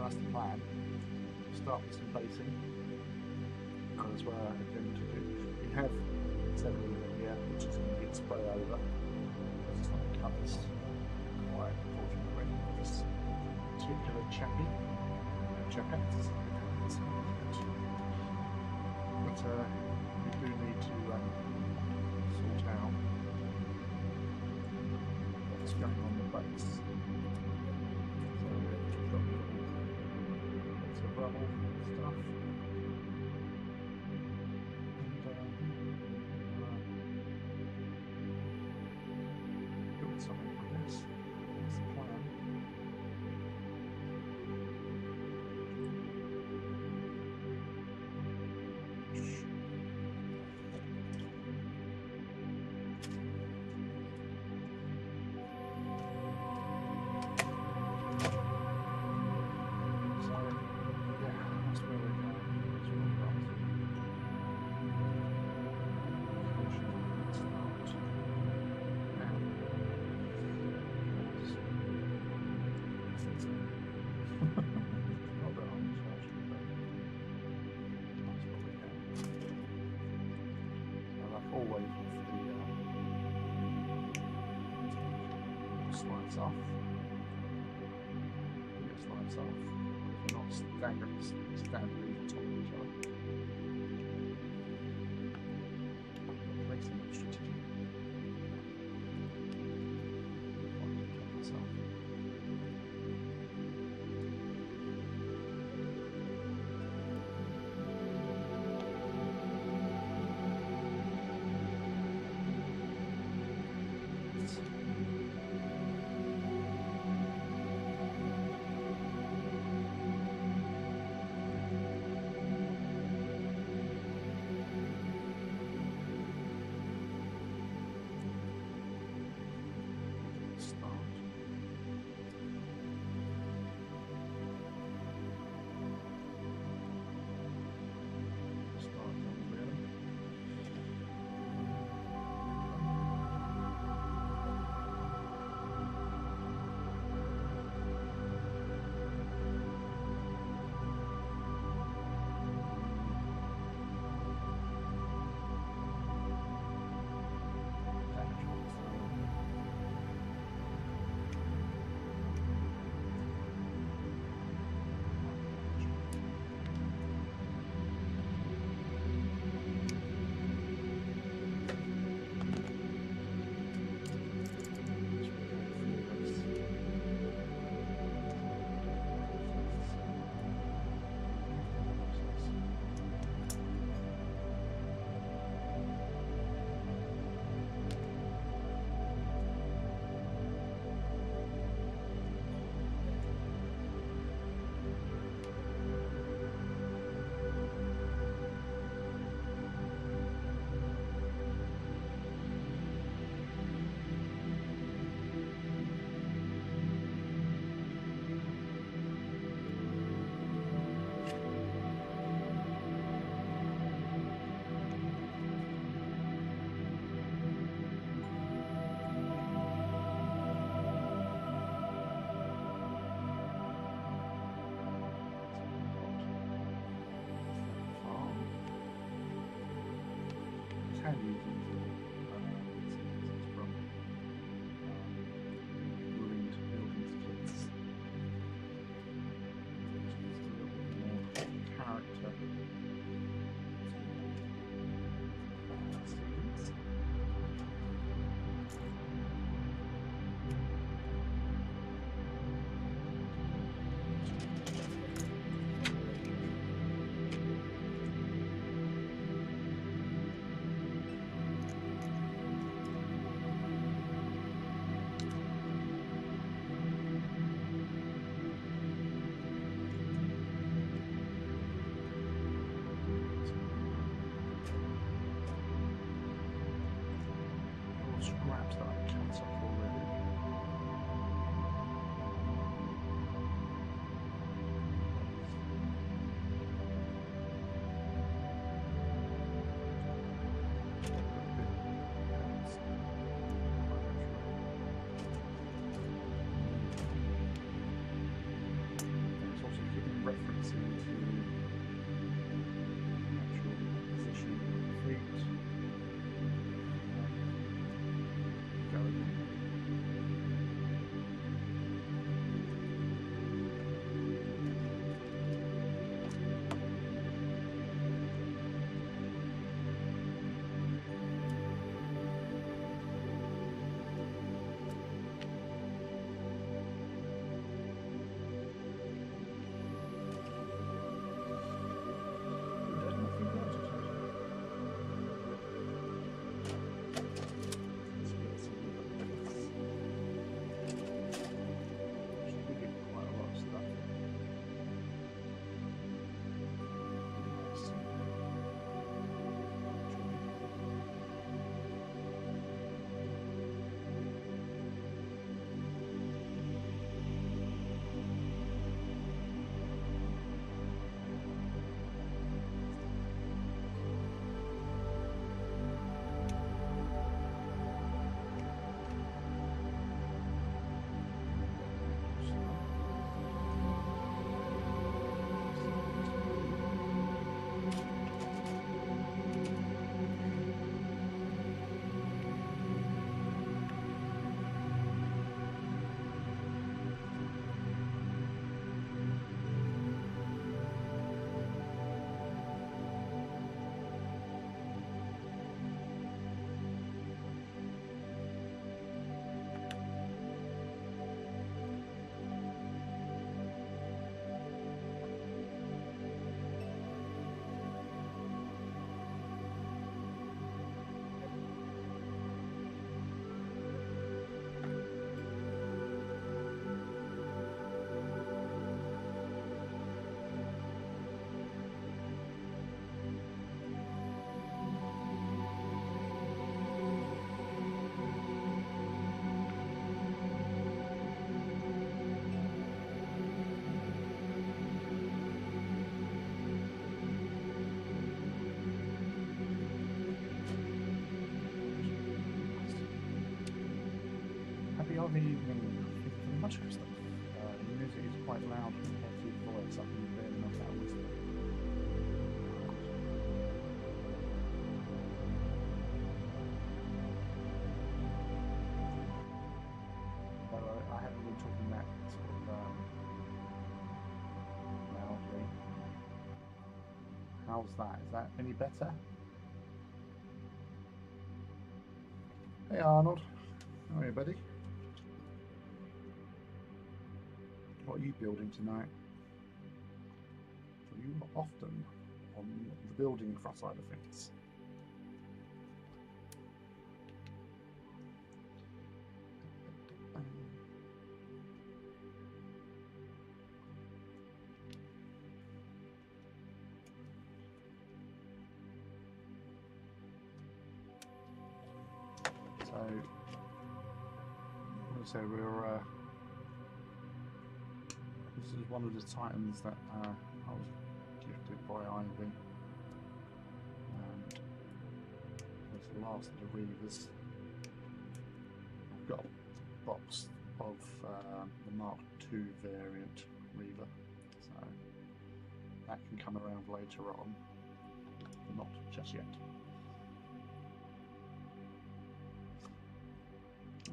that's the plan. Start with some basing, because that's where I'm going to do. We have 7 here, which is going to get spray over. It's not the colours quite, unfortunately. This particular chappie, jacket. But we do need to sort out what's going on the base. So we've got lots of rubble stuff. And doing something with this. That's the plan. Always with the slides off. The slides off. They're not standardly on top of each other. Place them strategically. referencing to actual position of the feet. Go again. Happy Holiday evening. Thank you very much, Christoph. The music is quite loud compared to your voice. I can barely knock out whisper. I haven't been talking that sort of loudly. How's that? Is that any better? Hey Arnold. How are you, buddy? What are you building tonight? Are you often on the building side of things? So we're this is one of the Titans that I was gifted by Ivy. It's the last of the Reavers. I've got a box of the Mark II variant Reaver, so that can come around later on, but not just yet.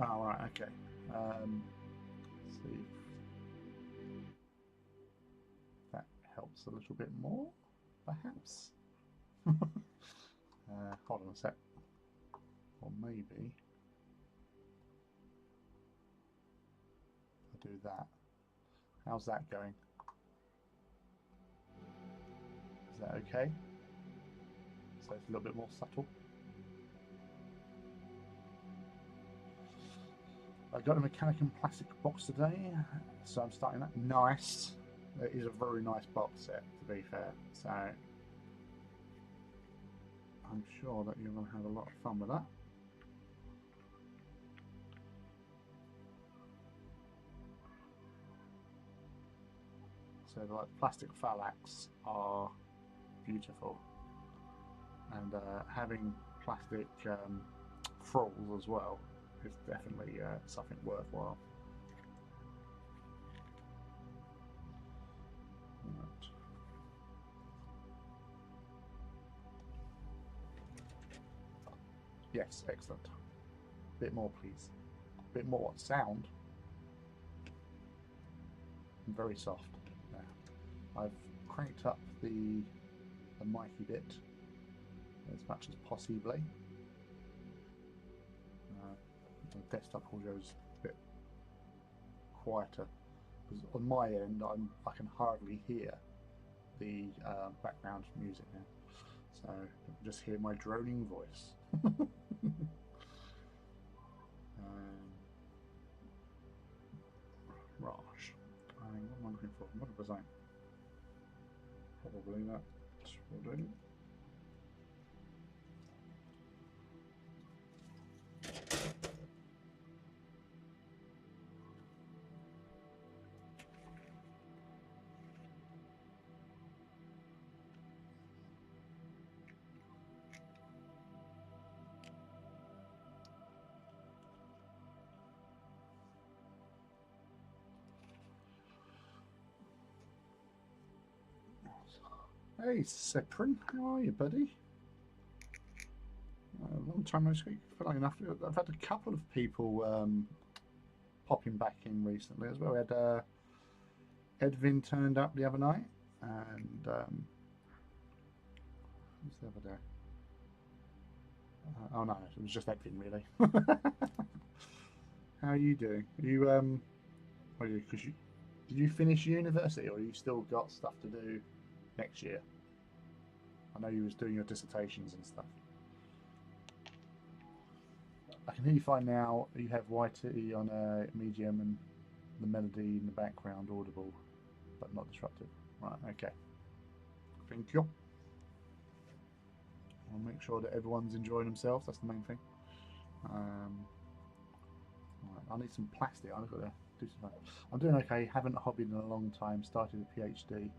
Oh, right, okay. Let's see if that helps a little bit more, perhaps. Hold on a sec. Or maybe I'll do that. How's that going? Is that okay? So it's a little bit more subtle. I got a mechanic and plastic box today, so I'm starting that. Nice. It is a very nice box set, to be fair. So I'm sure that you're going to have a lot of fun with that. So the plastic phalanx are beautiful, and having plastic frills as well is definitely something worthwhile. Yes, excellent. Bit more, please. Bit more sound. Very soft. There. I've cranked up the micy bit as much as possibly. The desktop audio is a bit quieter because on my end I can hardly hear the background music now, so you can just hear my droning voice. Rush. What am I looking for? What was I? Probably that will do. Hey, Seprin, how are you, buddy? Long time no speak. Funny enough, I've had a couple of people popping back in recently as well. We had Edvin turned up the other night, and who's the other day? Oh no, it was just Edvin really. How are you doing? Are you did you finish university, or you still got stuff to do next year? I know you was doing your dissertations and stuff. I can hear you fine now. You have YT on a medium and the melody in the background audible, but not disruptive. Right, okay. Thank you. I'll make sure that everyone's enjoying themselves. That's the main thing. Right, I need some plastic. I've got to do something. I'm doing okay. Haven't hobbied in a long time. Started a PhD.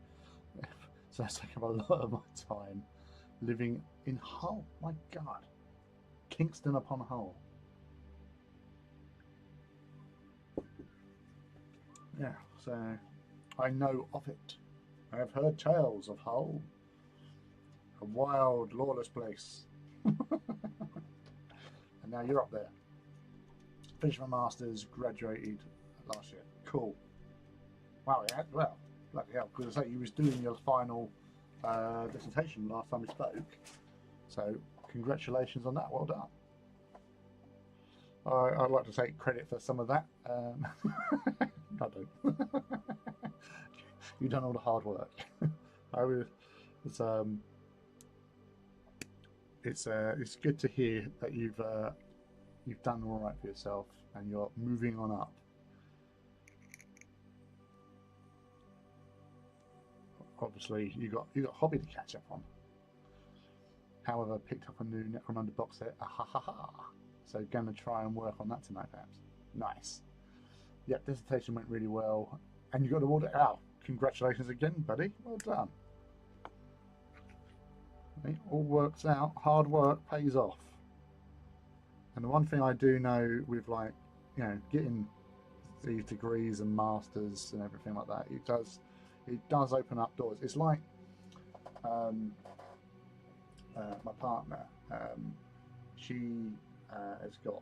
So that's taken up a lot of my time living in Hull. My God. Kingston upon Hull. Yeah, so I know of it. I have heard tales of Hull. A wild, lawless place. And now you're up there. Finished my Masters, graduated last year. Cool. Wow, yeah, well, bloody hell, because I say you was doing your final dissertation last time we spoke. So congratulations on that, well done. I'd like to take credit for some of that. I don't. You've done all the hard work. It's good to hear that you've done all right for yourself and you're moving on up. Obviously, you got hobby to catch up on. However, picked up a new Necromunda box set. Ha ha ha! So going to try and work on that tonight, perhaps. Nice. Yeah, dissertation went really well, and you got awarded. Oh, congratulations again, buddy. Well done. It all works out. Hard work pays off. And the one thing I do know with, like, you know, getting these degrees and masters and everything like that, it does open up doors. It's like my partner. She has got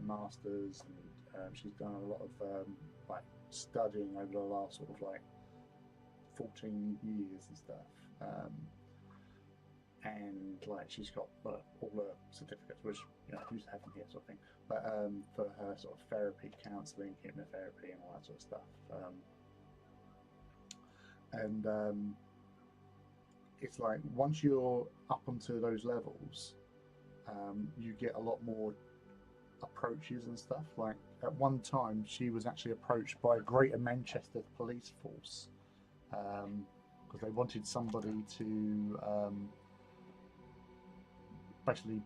masters, and she's done a lot of like studying over the last sort of like 14 years and stuff. And like she's got all the certificates, which you know I used to have them here, sort of thing. But for her sort of therapy, counselling, hypnotherapy, and all that sort of stuff. It's like once you're up onto those levels, you get a lot more approaches and stuff. Like at one time, she was actually approached by a Greater Manchester police force because they wanted somebody to basically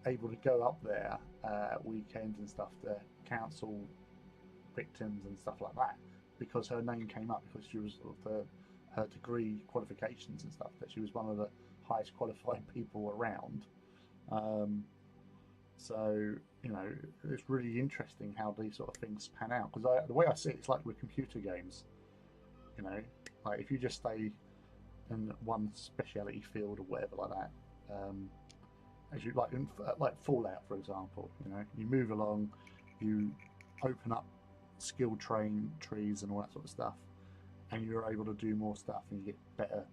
able to go up there at weekends and stuff to counsel victims and stuff like that, because her name came up because she was sort of her degree qualifications and stuff, that she was one of the highest qualified people around. So you know, it's really interesting how these sort of things pan out, because the way I see it, it's like with computer games. You know, like if you just stay in one speciality field or whatever like that, as you like in like Fallout, for example. You know, you move along, you open up skill train trees and all that sort of stuff, and you're able to do more stuff, and you get better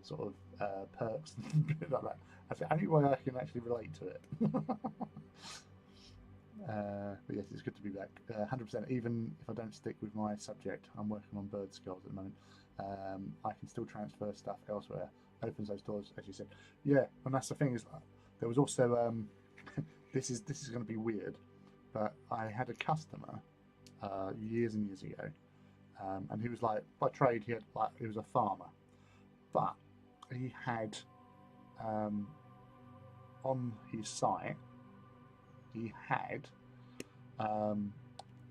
sort of perks and bit like that. That's the only way I can actually relate to it. But yes, it's good to be back. 100%. Even if I don't stick with my subject, I'm working on bird skulls at the moment. I can still transfer stuff elsewhere. Opens those doors, as you said. Yeah, and that's the thing is, there was also this is going to be weird, but I had a customer years and years ago, and he was like, by trade, he was a farmer, but he had on his site he had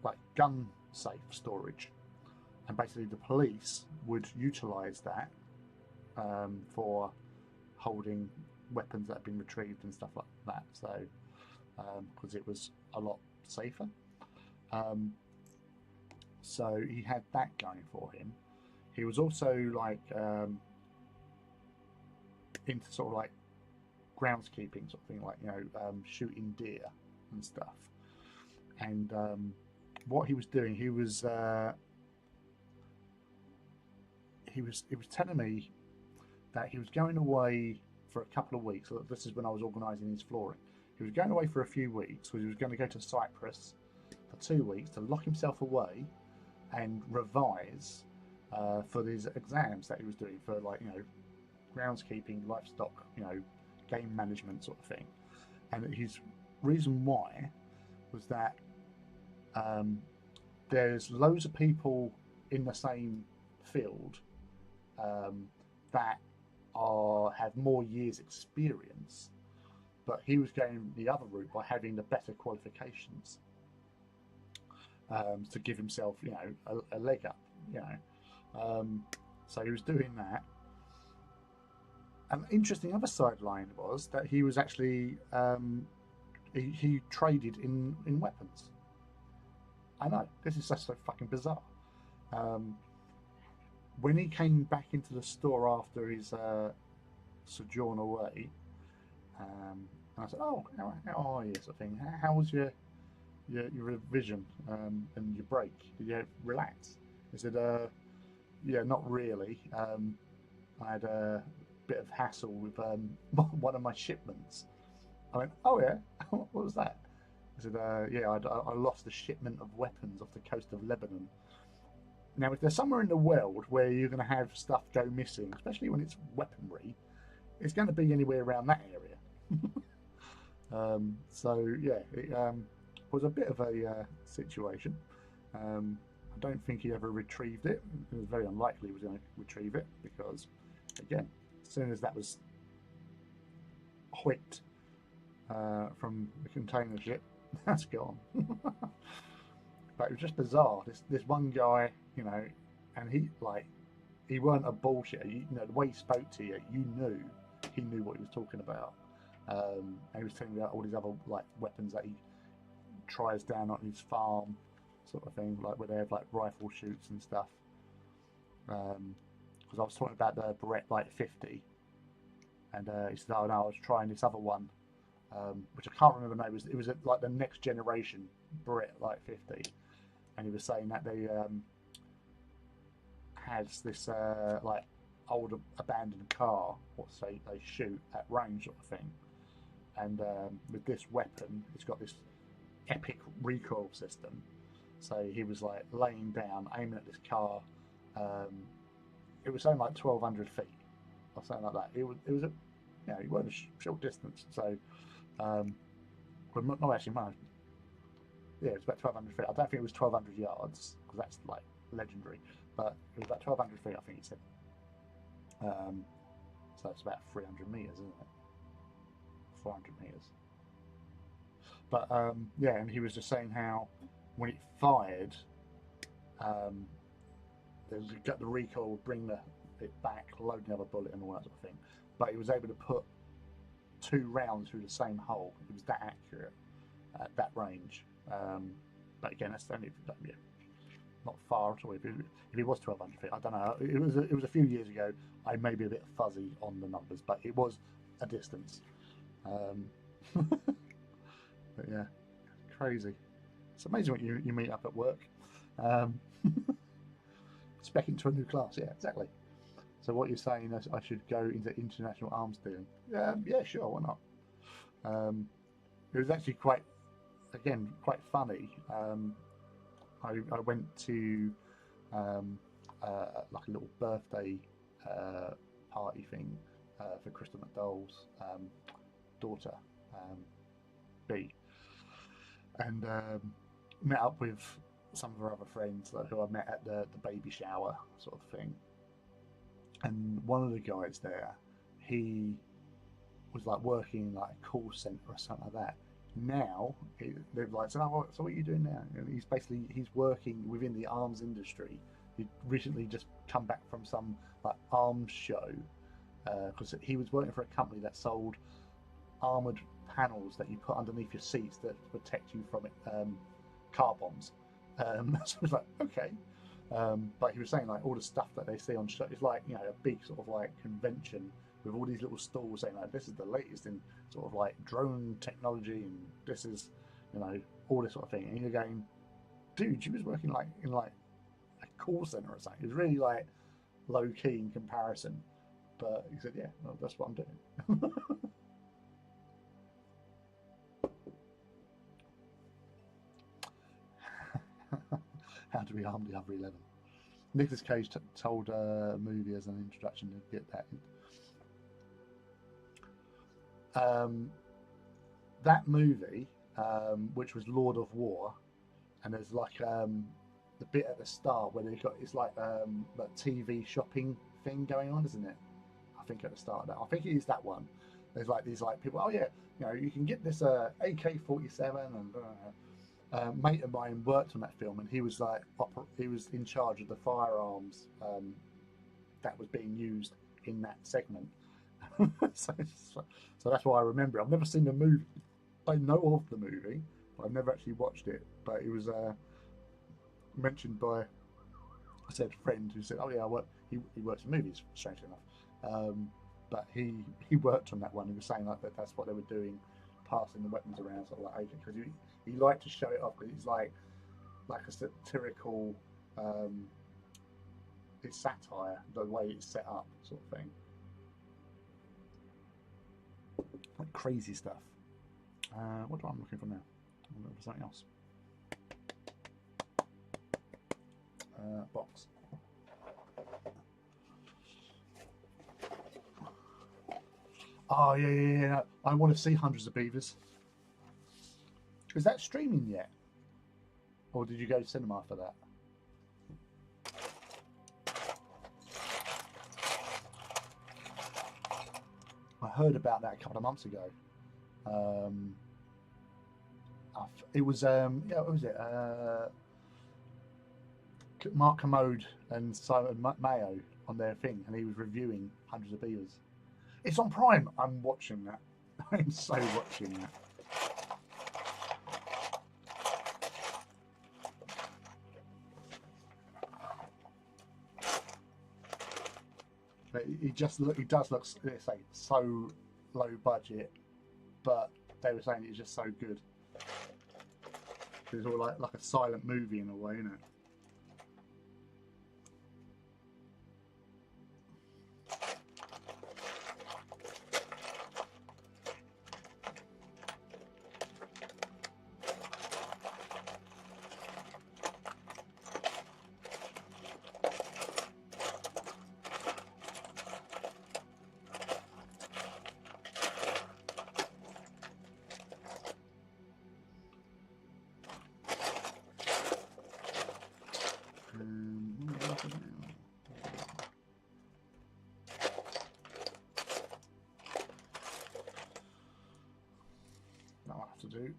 like gun safe storage, and basically the police would utilize that for holding weapons that had been retrieved and stuff like that. So because it was a lot safer. So he had that going for him. He was also like into sort of like groundskeeping sort of thing, like shooting deer and stuff. And what he was doing, he was telling me that he was going away for a couple of weeks. So this is when I was organising his flooring. He was going away for a few weeks because he was going to go to Cyprus for 2 weeks to lock himself away and revise for these exams that he was doing for, like, groundskeeping, livestock, game management sort of thing. And his reason why was that there's loads of people in the same field that have more years experience, but he was going the other route by having the better qualifications to give himself a leg up. So he was doing that. An interesting other sideline was that he was actually he traded in weapons. I know, this is just so fucking bizarre. When he came back into the store after his sojourn away, and I said, "Oh, how are you?" sort of thing. How was your revision and your break? Did you relax? He said, "Yeah, not really. I had a bit of hassle with one of my shipments." I went, "Oh yeah, what was that?" He said, "Yeah, I lost a shipment of weapons off the coast of Lebanon." Now, if there's somewhere in the world where you're going to have stuff go missing, especially when it's weaponry, it's going to be anywhere around that area. So yeah, it was a bit of a situation. I don't think he ever retrieved it. It was very unlikely he was going to retrieve it because, again, as soon as that was whipped from the container ship, that's gone. But it was just bizarre. This one guy, and he weren't a bullshitter. The way he spoke to you, you knew he knew what he was talking about. And he was telling me about all these other weapons that he tries down on his farm, sort of thing, like where they have rifle shoots and stuff. Because I was talking about the Beretta 50, and he said, "Oh no, I was trying this other one, which I can't remember the name. It was like the next generation Beretta 50." And he was saying that they has this old abandoned car, what they shoot at range sort of thing, and with this weapon, it's got this epic recoil system. So he was laying down, aiming at this car. It was something like 1,200 feet or something like that. It was it wasn't a short distance. So, well, not actually much. Yeah, it was about 1,200 feet. I don't think it was 1,200 yards because that's legendary, but it was about 1,200 feet, I think he said. So it's about 300 meters, isn't it? 400 meters. But yeah, and he was just saying how when it fired, the recoil would bring it back, load another bullet and all that sort of thing. But he was able to put 2 rounds through the same hole. It was that accurate at that range. But again, that's only not far at all. If it was 1,200 feet, I don't know. It was a few years ago. I may be a bit fuzzy on the numbers, but it was a distance. But yeah, crazy. It's amazing what you meet up at work. Um, spec into a new class, yeah, exactly. So what you're saying is I should go into international arms dealing? Yeah, sure, why not? It was actually quite funny. I went to like a little birthday party thing for Crystal McDowell's daughter, um, B, and met up with some of her other friends who I met at the baby shower sort of thing. And one of the guys there, he was like working in like a call center or something like that. Now they're like, so what are you doing now? And he's working within the arms industry. He recently just come back from some like arms show because he was working for a company that sold armored panels that you put underneath your seats that protect you from car bombs. So I was like, okay. But he was saying like all the stuff that they see on show is like, a big sort of like convention with all these little stalls saying like this is the latest in sort of like drone technology and this is all this sort of thing. And you're going, dude, you was working like in like a call center or something. It was really like low key in comparison. But he said, yeah, well, that's what I'm doing. How to be armed the other 11. Nicolas Cage told a movie as an introduction to get that. That movie, which was Lord of War, and there's like the bit at the start where it's like that TV shopping thing going on, isn't it? I think at the start of that, I think it is that one. There's like these like people. Oh yeah, you can get this AK-47 and. Mate of mine worked on that film, and he was like he was in charge of the firearms that was being used in that segment. so that's why I remember it. I've never seen the movie. I know of the movie, but I've never actually watched it. But it was mentioned by I said friend who said, "Oh yeah, he works in movies." Strangely enough, but he worked on that one. He was saying like that's what they were doing, passing the weapons around, sort of like agent, because he liked to show it off because it's like a satirical, it's satire the way it's set up, sort of thing. Like crazy stuff. What do I'm looking for now? I'm looking for something else. Box. Oh yeah. I want to see Hundreds of Beavers. Is that streaming yet? Or did you go to cinema for that? I heard about that a couple of months ago. It was what was it? Mark Commode and Simon Mayo on their thing, and he was reviewing Hundreds of Beavers. It's on Prime. I'm watching that. I'm so watching that. But he does look, let's say, so low budget, but they were saying it's just so good. It's all like a silent movie in a way, isn't it? That I'll have to do.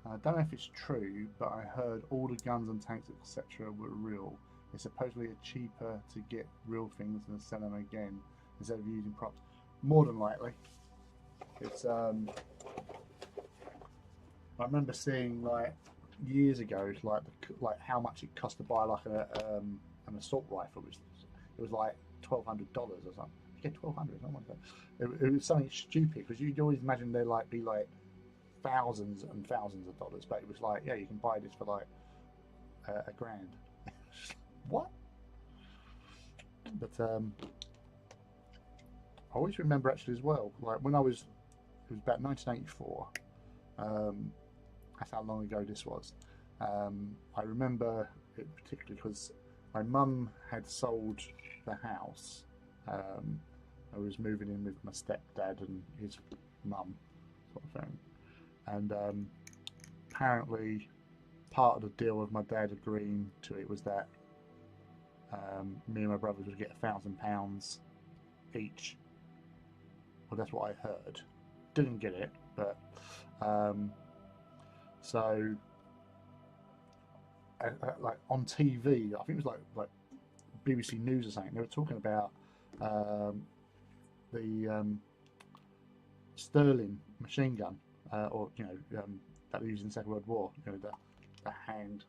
I don't know if it's true, but I heard all the guns and tanks, etc., were real. It's supposedly cheaper to get real things than sell them again instead of using props. More than likely, it's. I remember seeing like years ago, like how much it cost to buy like an assault rifle, which it was like $1,200 or something. Yeah, 1,200. Oh my god, it was something stupid because you'd always imagine they'd like be like thousands and thousands of dollars, but it was like, yeah, you can buy this for like a grand. What? But I always remember actually as well, like when I was, it was about 1984. That's how long ago this was. I remember it particularly because my mum had sold the house. I was moving in with my stepdad and his mum, sort of thing. And apparently, part of the deal of my dad agreeing to it was that me and my brothers would get £1,000 each. Well, that's what I heard. Didn't get it, but so like on TV, I think it was like BBC News or something. They were talking about the Sterling machine gun, or that they used in the Second World War. The hand,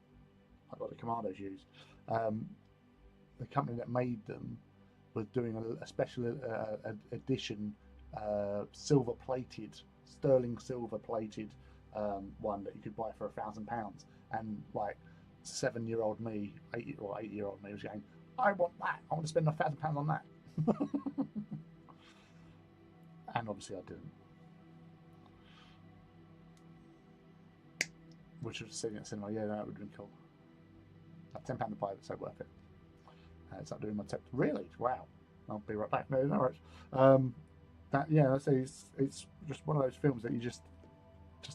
like what the commandos used. The company that made them was doing a special edition, silver-plated, sterling silver-plated one that you could buy for £1,000, and like 7-year-old me, 8-year-old me was going, I want that. I want to spend £1,000 on that. And obviously I didn't. Which was sitting at the cinema. Yeah, that would have been cool. Like £10 to buy it, so worth it. It's not doing my tip. Really? Wow. I'll be right back. No worries. That, yeah, I say it's just one of those films that you just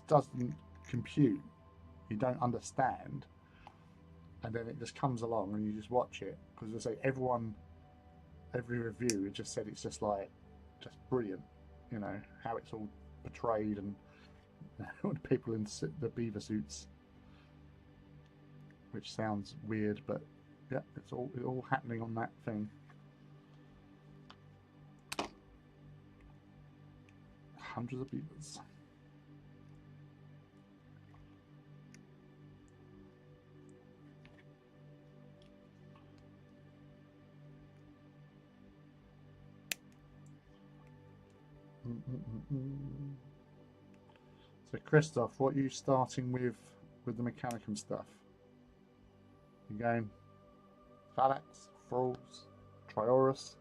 doesn't compute. You don't understand, and then it just comes along and you just watch it, because I say every review it just said it's just brilliant. How it's all portrayed, and the people in the beaver suits, which sounds weird, but yeah, it's all happening on that thing. Hundreds of beavers. So Christoph, what are you starting with the Mechanicum stuff? You going Phalanx, Thralls, Triorus?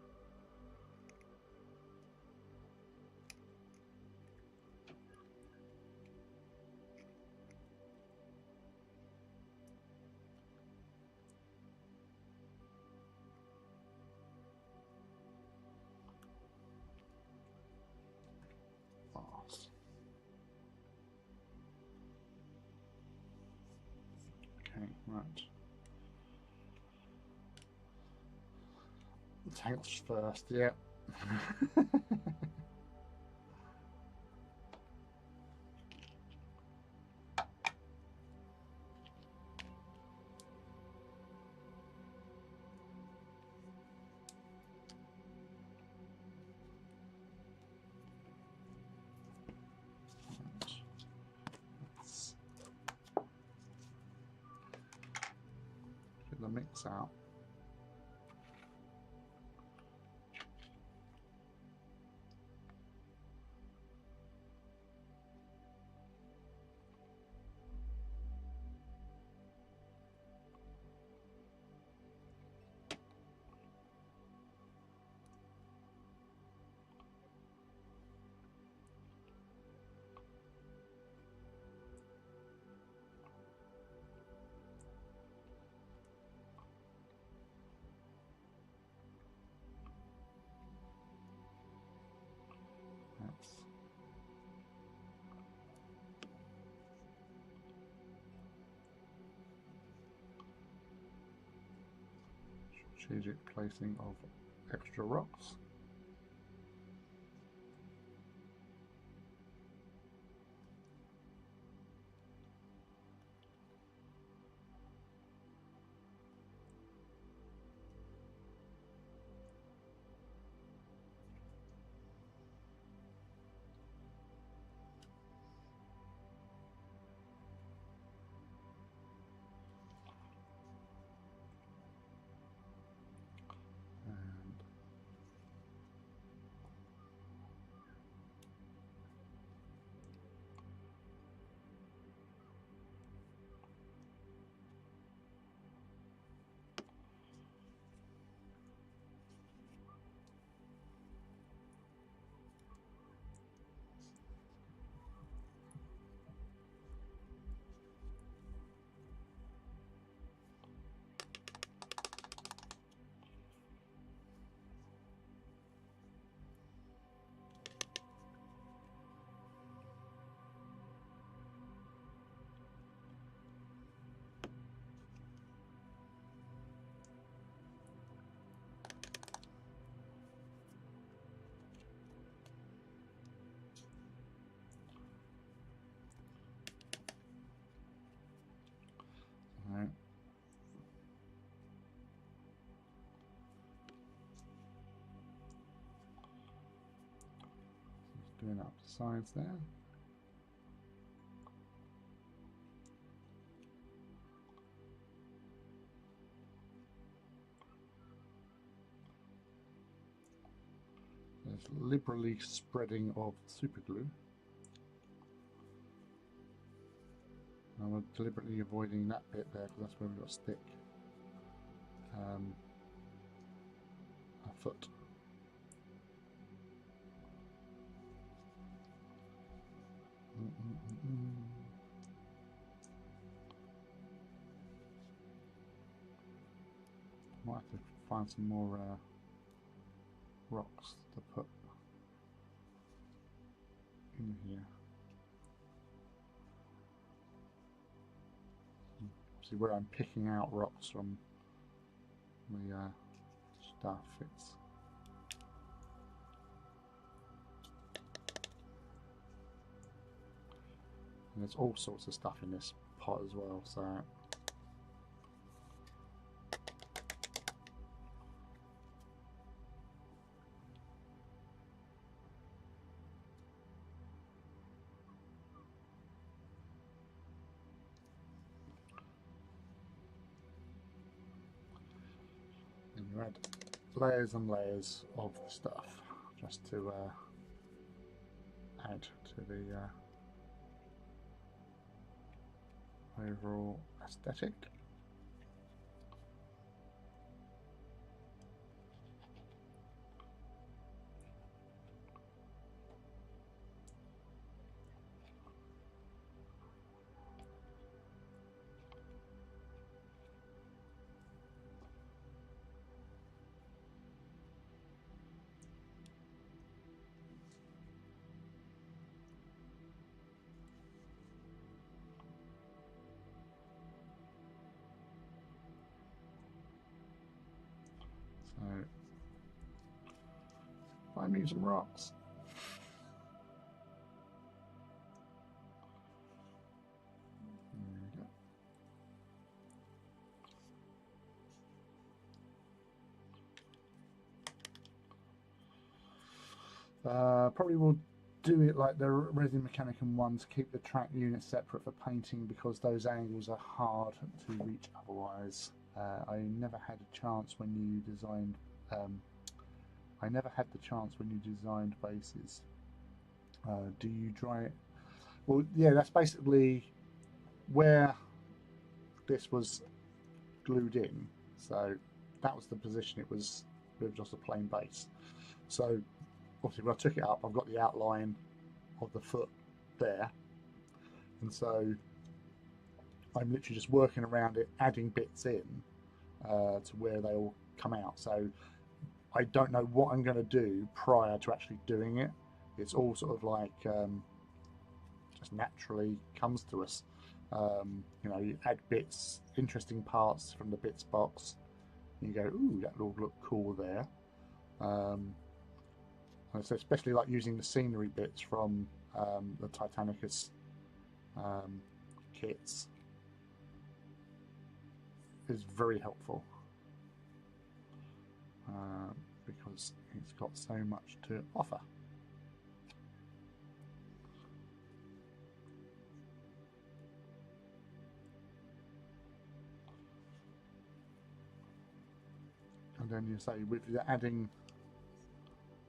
Okay, right. Tanks first, yeah. Get the mix out. Strategic placing of extra rocks. filling up the sides there. There's liberally spreading of super glue. I'm deliberately avoiding that bit there because that's where we've got to stick a foot. Might have to find some more rocks to put in here. See where I'm picking out rocks from the stuff. And there's all sorts of stuff in this pot as well, so and you add layers and layers of the stuff just to add to the overall aesthetic. So, find me some rocks. There we go. Probably will do it like the Resin Mechanicum ones, keep the track unit separate for painting because those angles are hard to reach otherwise. I never had a chance when you designed bases. Do you dry it? Well, yeah, that's basically where this was glued in. So that was the position it was with just a plain base. So obviously when I took it up, I've got the outline of the foot there. And so I'm literally just working around it, adding bits in to where they all come out. So I don't know what I'm going to do prior to actually doing it. It's all sort of like just naturally comes to us. You know, you add bits, interesting parts from the bits box. You go, ooh, that will look cool there. And so especially like using the scenery bits from the Titanicus kits is very helpful because it's got so much to offer. And then you say with the adding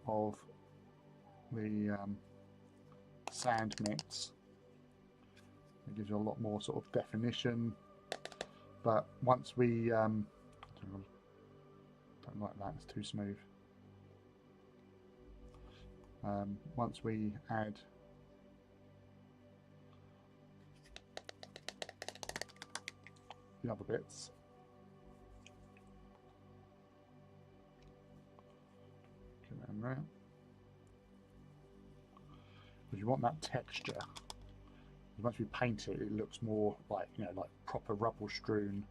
of the sand mix, it gives you a lot more sort of definition. But once we don't like that, it's too smooth. Once we add the other bits, get that in there. Because you want that texture. Once we paint it, it looks more like, you know, like proper rubble strewn.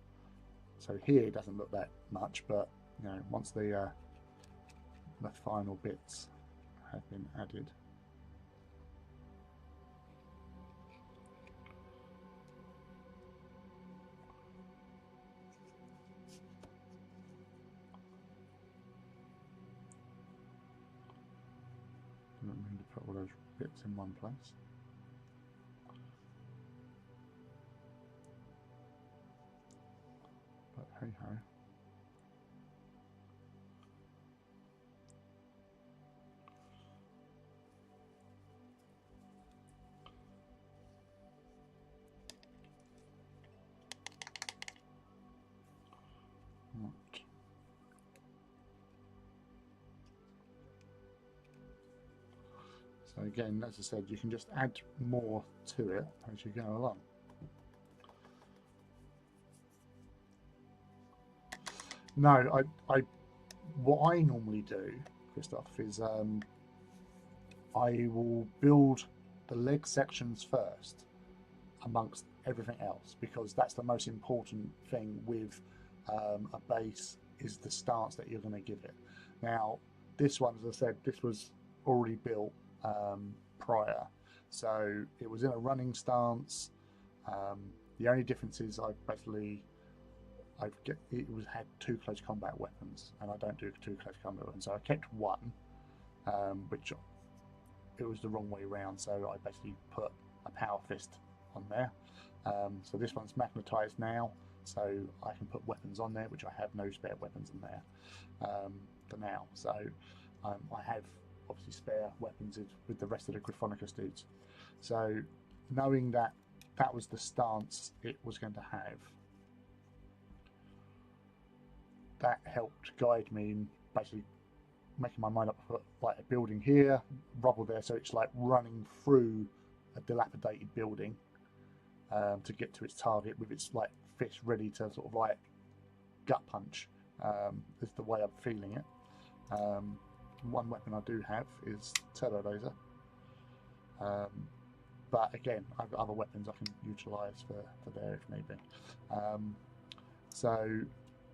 So here it doesn't look that much, but you know, once the final bits have been added. need to put all those bits in one place. But hey ho. Right. So again, as I said, you can just add more to it as you go along. No, what I normally do, Christoph, is I will build the leg sections first amongst everything else, because that's the most important thing with a base, is the stance that you're going to give it. Now, this one, as I said, this was already built prior, so it was in a running stance. The only difference is had 2 close combat weapons, and I don't do 2 close combat weapons, so I kept one, which it was the wrong way around, so I basically put a power fist on there. So this one's magnetized now, so I can put weapons on there, which I have no spare weapons in there for now. So I have obviously spare weapons with the rest of the Gryphonicus dudes. So knowing that that was the stance it was going to have, that helped guide me in basically making my mind up for like a building here, rubble there, so it's like running through a dilapidated building to get to its target with its like fist ready to sort of like gut punch, is the way I'm feeling it. One weapon I do have is turbo laser, but again, I've got other weapons I can utilise for there if need be. So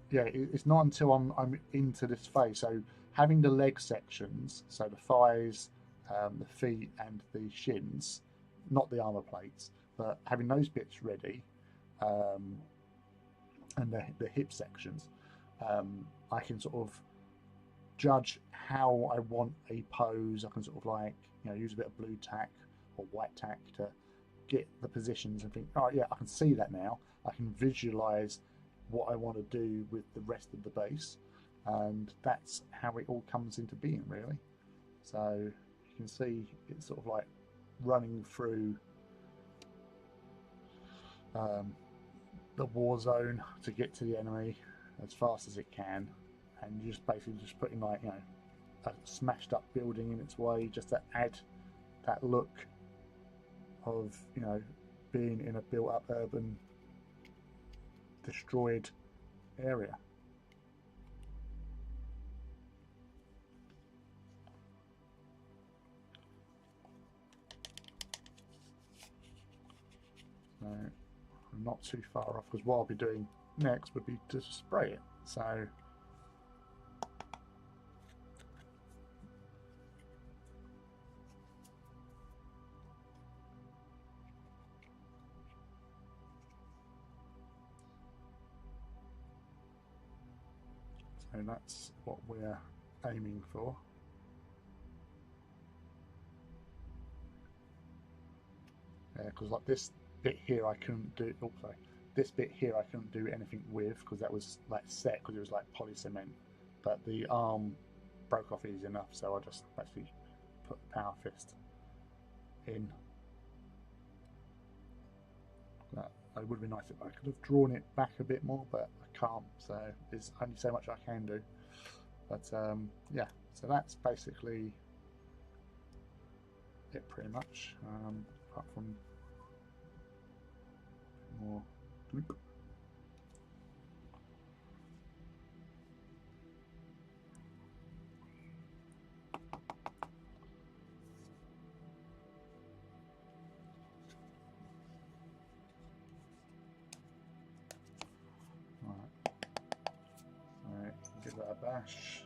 yeah, it's not until I'm into this phase. So having the leg sections, so the thighs, the feet, and the shins, not the armor plates, but having those bits ready, and the hip sections, I can sort of judge how I want a pose. I can sort of like, you know, use a bit of blue tack or white tack to get the positions and think, oh yeah, I can see that now. I can visualize what I want to do with the rest of the base, and that's how it all comes into being, really. So you can see it's sort of like running through the war zone to get to the enemy as fast as it can, and just basically just putting like, you know, a smashed up building in its way just to add that look of, you know, being in a built up urban destroyed area. So I'm not too far off, because what I'll be doing next would be to spray it. So that's what we're aiming for. Yeah, because like this bit here I couldn't do, oh sorry, this bit here I couldn't do anything with, because that was like set, because it was like poly cement, but the arm broke off easy enough, so I just actually put the power fist in. That it would be nice if I could have drawn it back a bit more, but I can't, so there's only so much I can do. But yeah, so that's basically it pretty much, apart from more gloop. Right, give that a bash,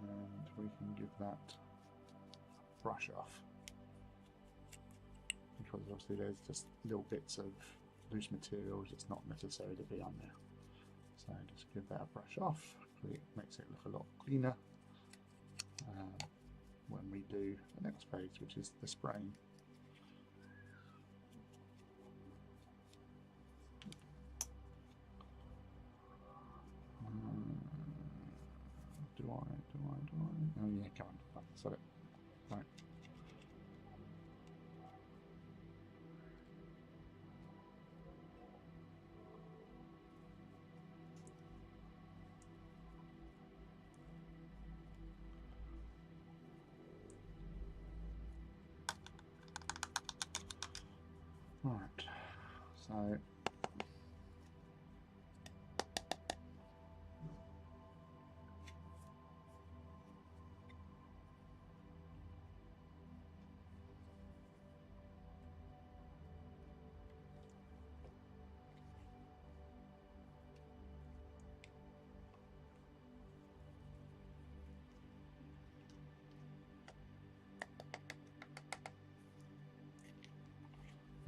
and we can give that a brush off, because obviously there's just little bits of loose materials that's not necessary to be on there. So just give that a brush off. It makes it look a lot cleaner. when we do the next phase, which is the spraying. Do I? Oh yeah, come on. That's it. Right. Right. So.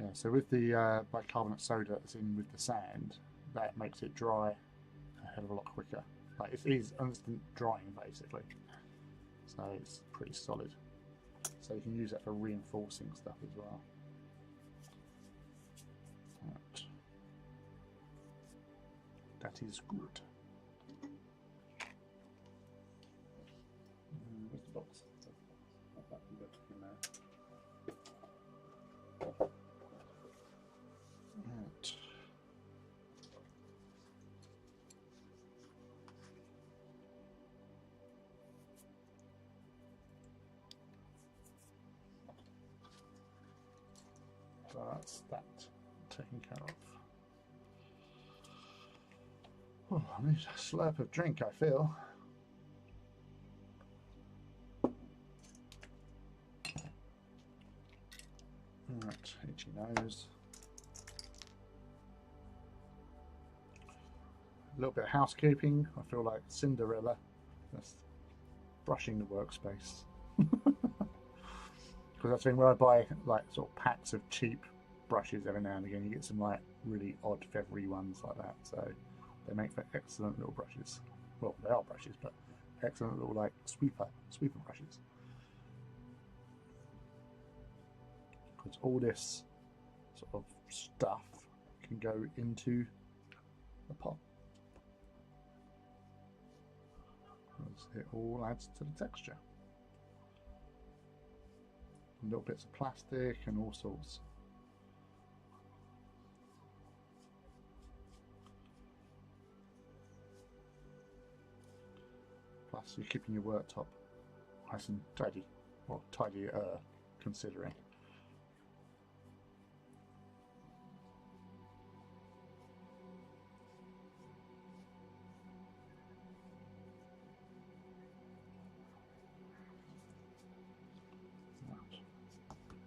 Yeah, so with the bicarbonate soda that's in with the sand, that makes it dry a hell of a lot quicker. Like it is instant drying basically, so it's pretty solid. So you can use that for reinforcing stuff as well. Right. That is good. Where's the box? That can go in there. Right. So that's that taken care of. Oh, I need a slurp of drink, I feel. Right, itchy nose. A little bit of housekeeping. I feel like Cinderella, just brushing the workspace. Because that's the thing where I buy like sort of packs of cheap brushes every now and again. You get some like really odd feathery ones like that. So they make for excellent little brushes. Well, they are brushes, but excellent little like sweeper brushes. Because all this sort of stuff can go into the pot. Because it all adds to the texture. Little bits of plastic and all sorts. Plus you're keeping your worktop nice and tidy, or tidier considering.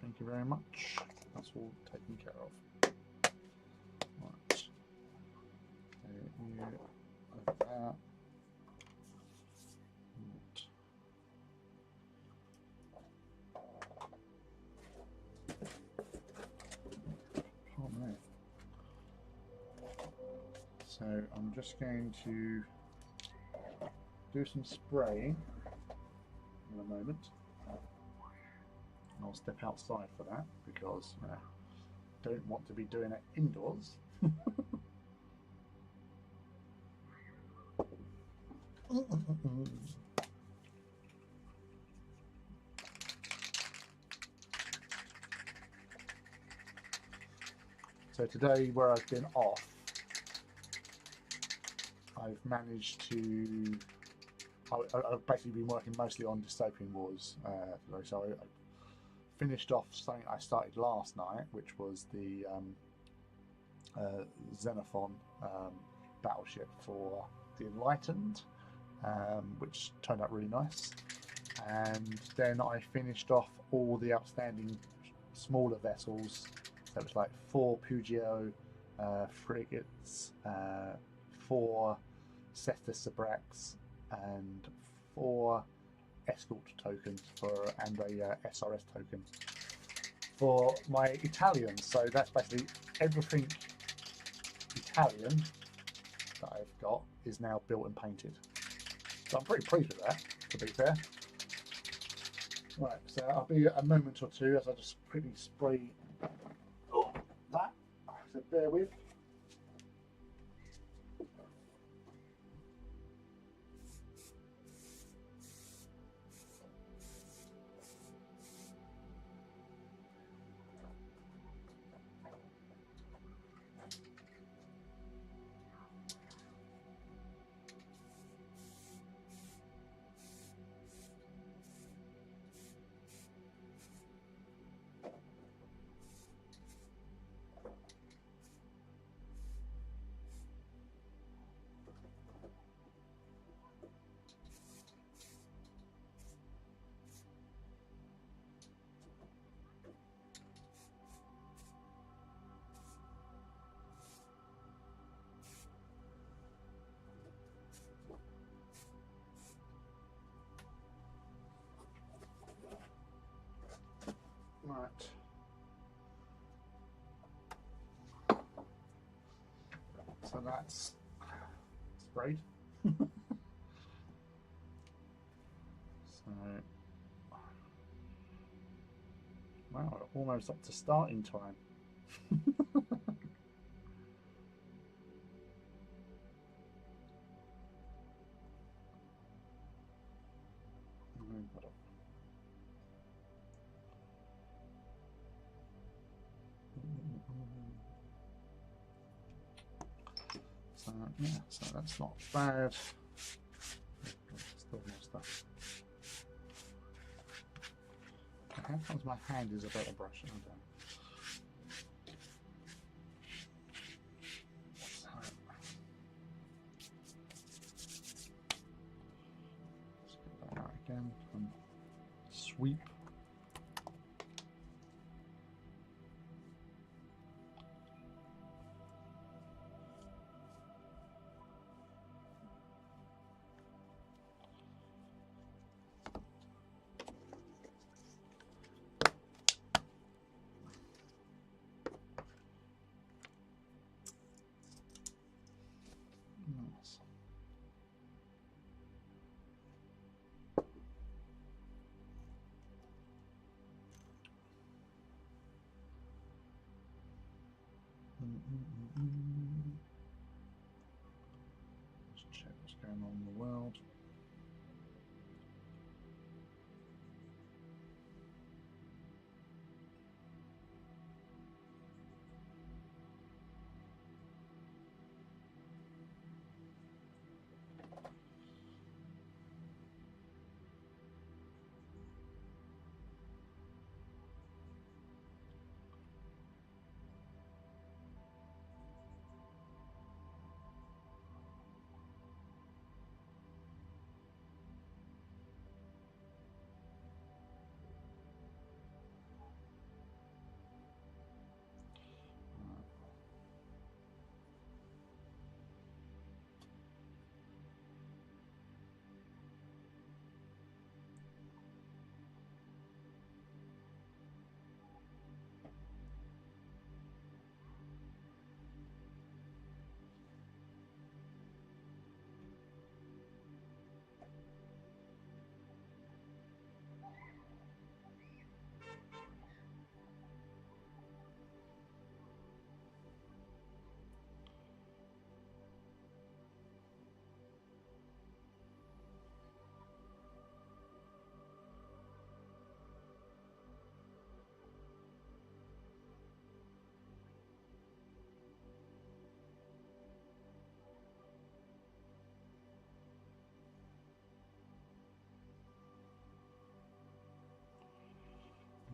Thank you very much. That's all taken care of. Right. Okay, you over there. Oh no. So I'm just going to do some spraying in a moment. I'll step outside for that because I don't want to be doing it indoors. So today, where I've been off, I've managed to. I've basically been working mostly on Dystopian Wars. So I finished off something I started last night, which was the Xenophon battleship for the Enlightened, which turned out really nice. And then I finished off all the outstanding smaller vessels. So it was like 4 Pugio frigates, 4 Cestus Sabrax, and 4 escort tokens and a SRS token for my Italians. So that's basically everything Italian that I've got is now built and painted. So I'm pretty pleased with that, to be fair. Right, so I'll be a moment or two as I just quickly spray that. So bear with. Right. So that's sprayed. So, wow, we're almost up to starting time. So yeah, so that's not bad. Still more stuff. How comes my hand is a better brush? I don't know. So, let's get that out again and sweep. Nice. Let's check what's going on in the world.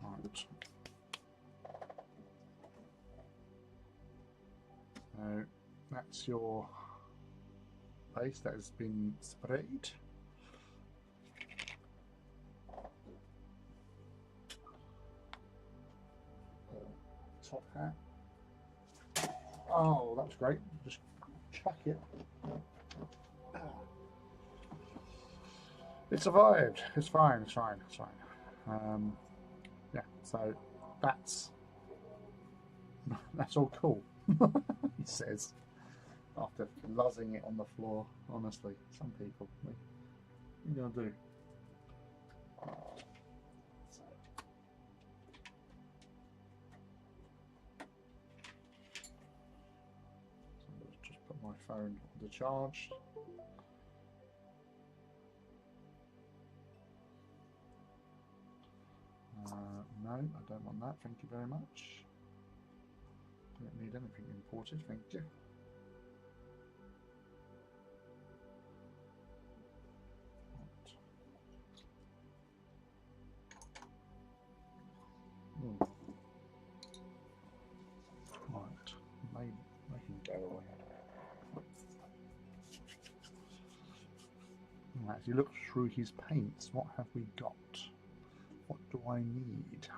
Right. So that's your base that has been sprayed. Top hat. Oh, that's great. Just chuck it. It survived. It's fine. It's fine. It's fine. Yeah. So that's all cool. He says after luzzing it on the floor. Honestly, some people. What are you gonna do? my phone on the charge. No, I don't want that, thank you very much. Don't need anything imported, thank you. Right, make him go away. Right, as you look through his paints, what have we got? What do I need?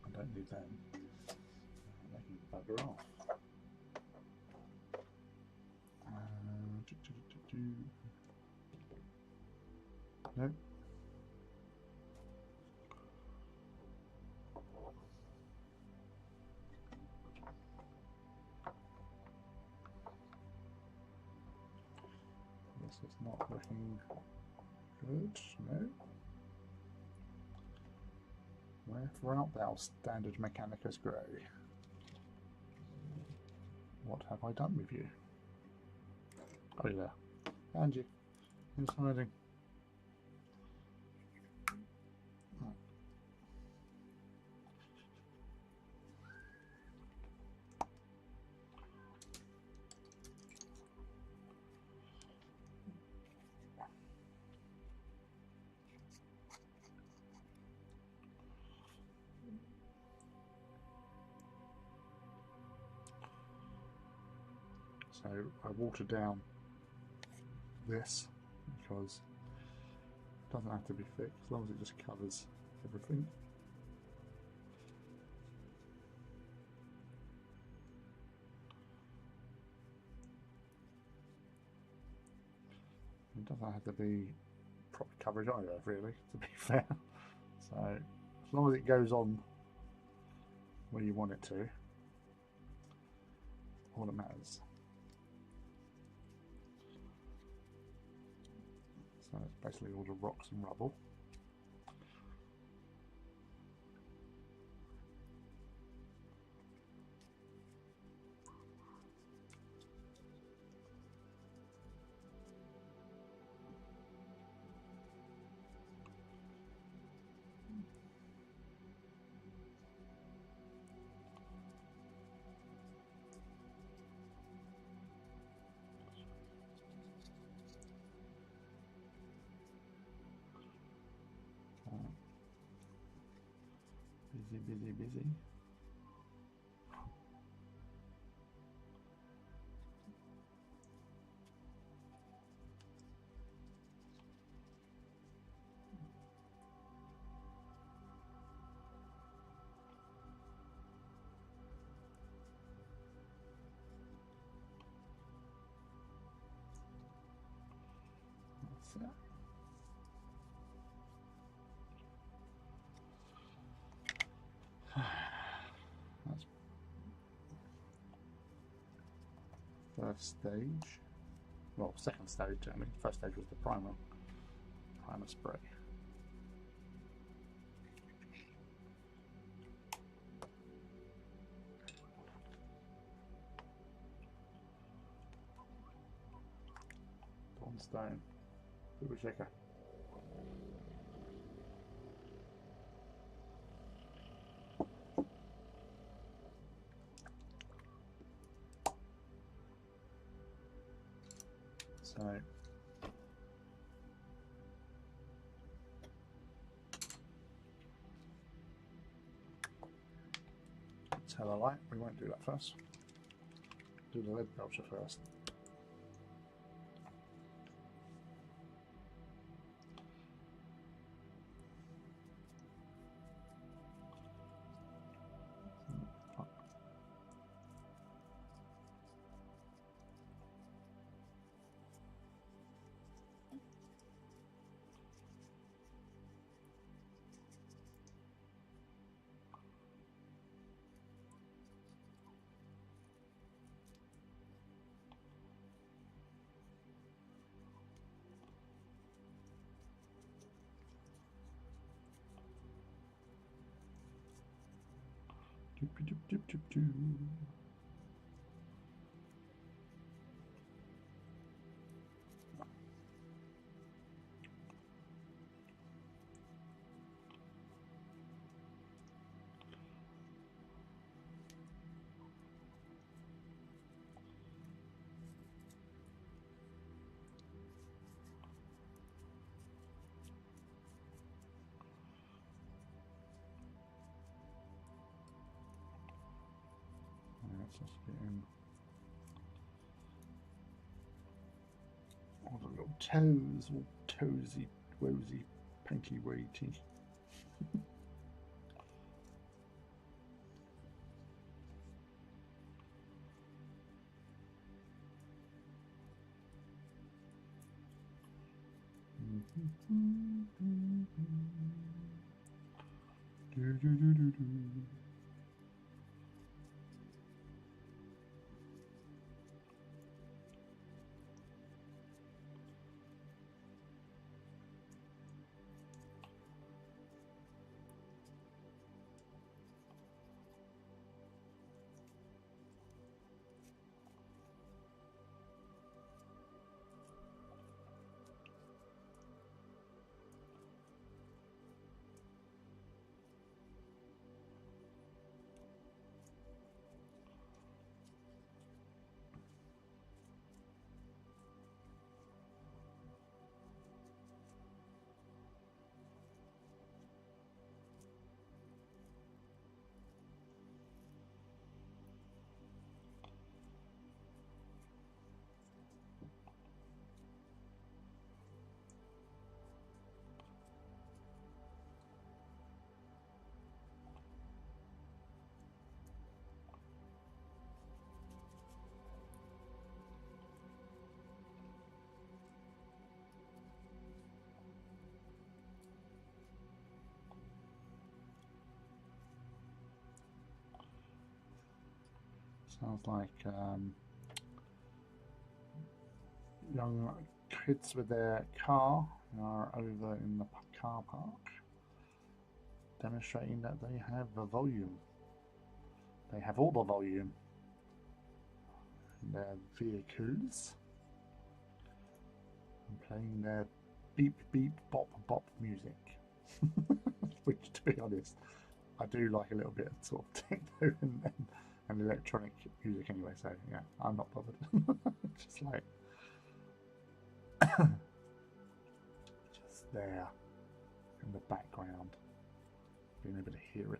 I don't need them. They can bugger off. Nope. This is not looking good. No. Wherefore art thou, standard Mechanicus Grey? What have I done with you? Oh, yeah. And you. Inside. So I watered down this because it doesn't have to be thick as long as it just covers everything. It doesn't have to be proper coverage either, really, to be fair. So as long as it goes on where you want it to, all that matters. So it's basically all the rocks and rubble. Busy. That's it. That's first stage. Well, second stage, I mean, first stage was the primer spray. Stone, super checker. So tell a light, we won't do that first. Do the lead belcher first. just getting all the little toes, all toesy, wosy, panky weighty. Do, do, do, do, do. Sounds like young kids with their car are over in the car park, demonstrating that they have the volume. They have all the volume in their vehicles and playing their beep beep bop bop music. Which, to be honest, I do like a little bit of sort of techno and electronic music anyway, so yeah, I'm not bothered. Just like just there in the background, being able to hear it.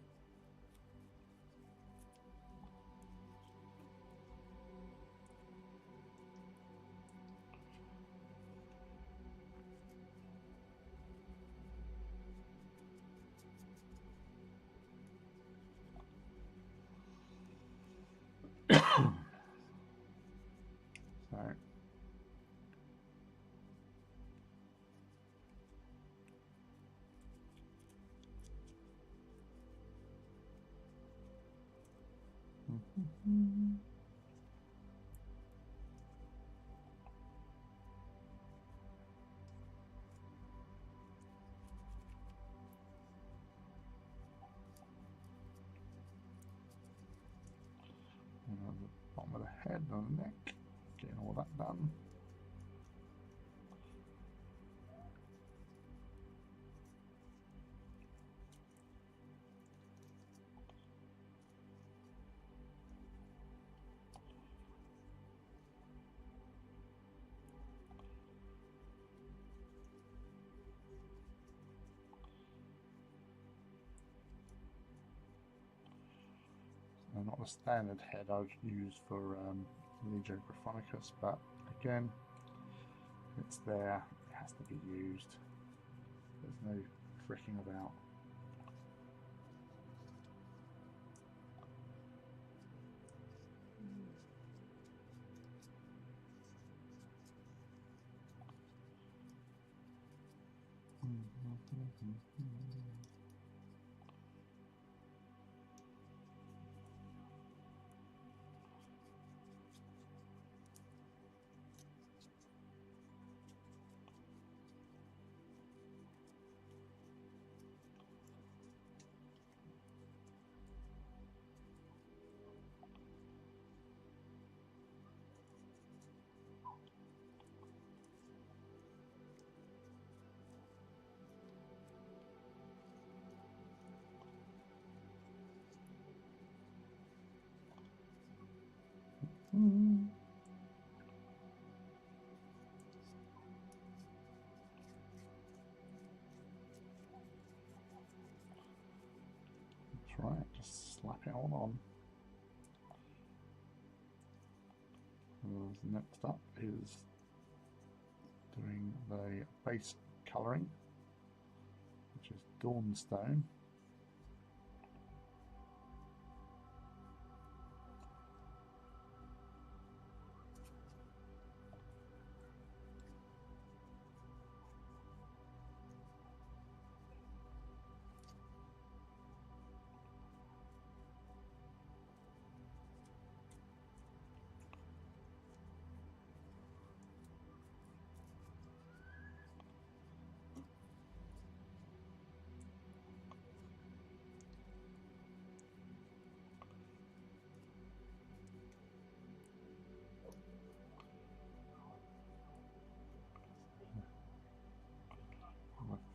So the bottom of the head and the neck, getting all that done. Not the standard head I've used for Legio Gryphonicus, but again, it's there, it has to be used. There's no fricking about. That's right, just slap it all on. Next up is doing the base colouring, which is Dawnstone.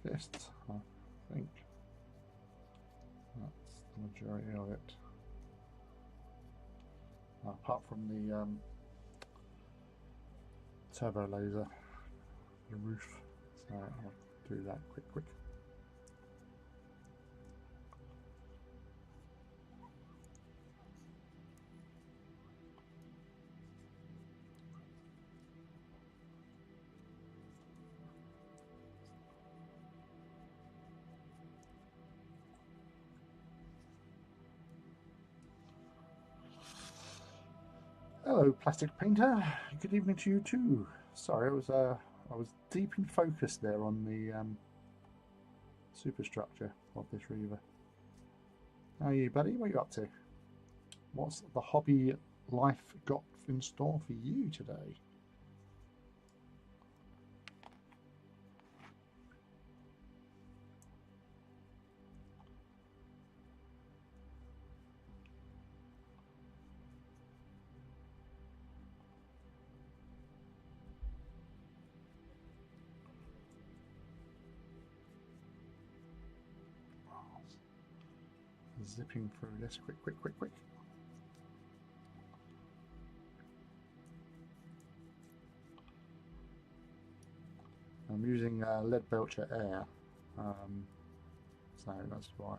Fist, I think that's the majority of it. Apart from the turbo laser, the roof. So I'll do that quick. Hello, plastic painter. Good evening to you too. Sorry, I was deep in focus there on the superstructure of this Reaver. How are you, buddy? What are you up to? What's the hobby life got in store for you today? Zipping through this quick. I'm using lead belcher air, so that's why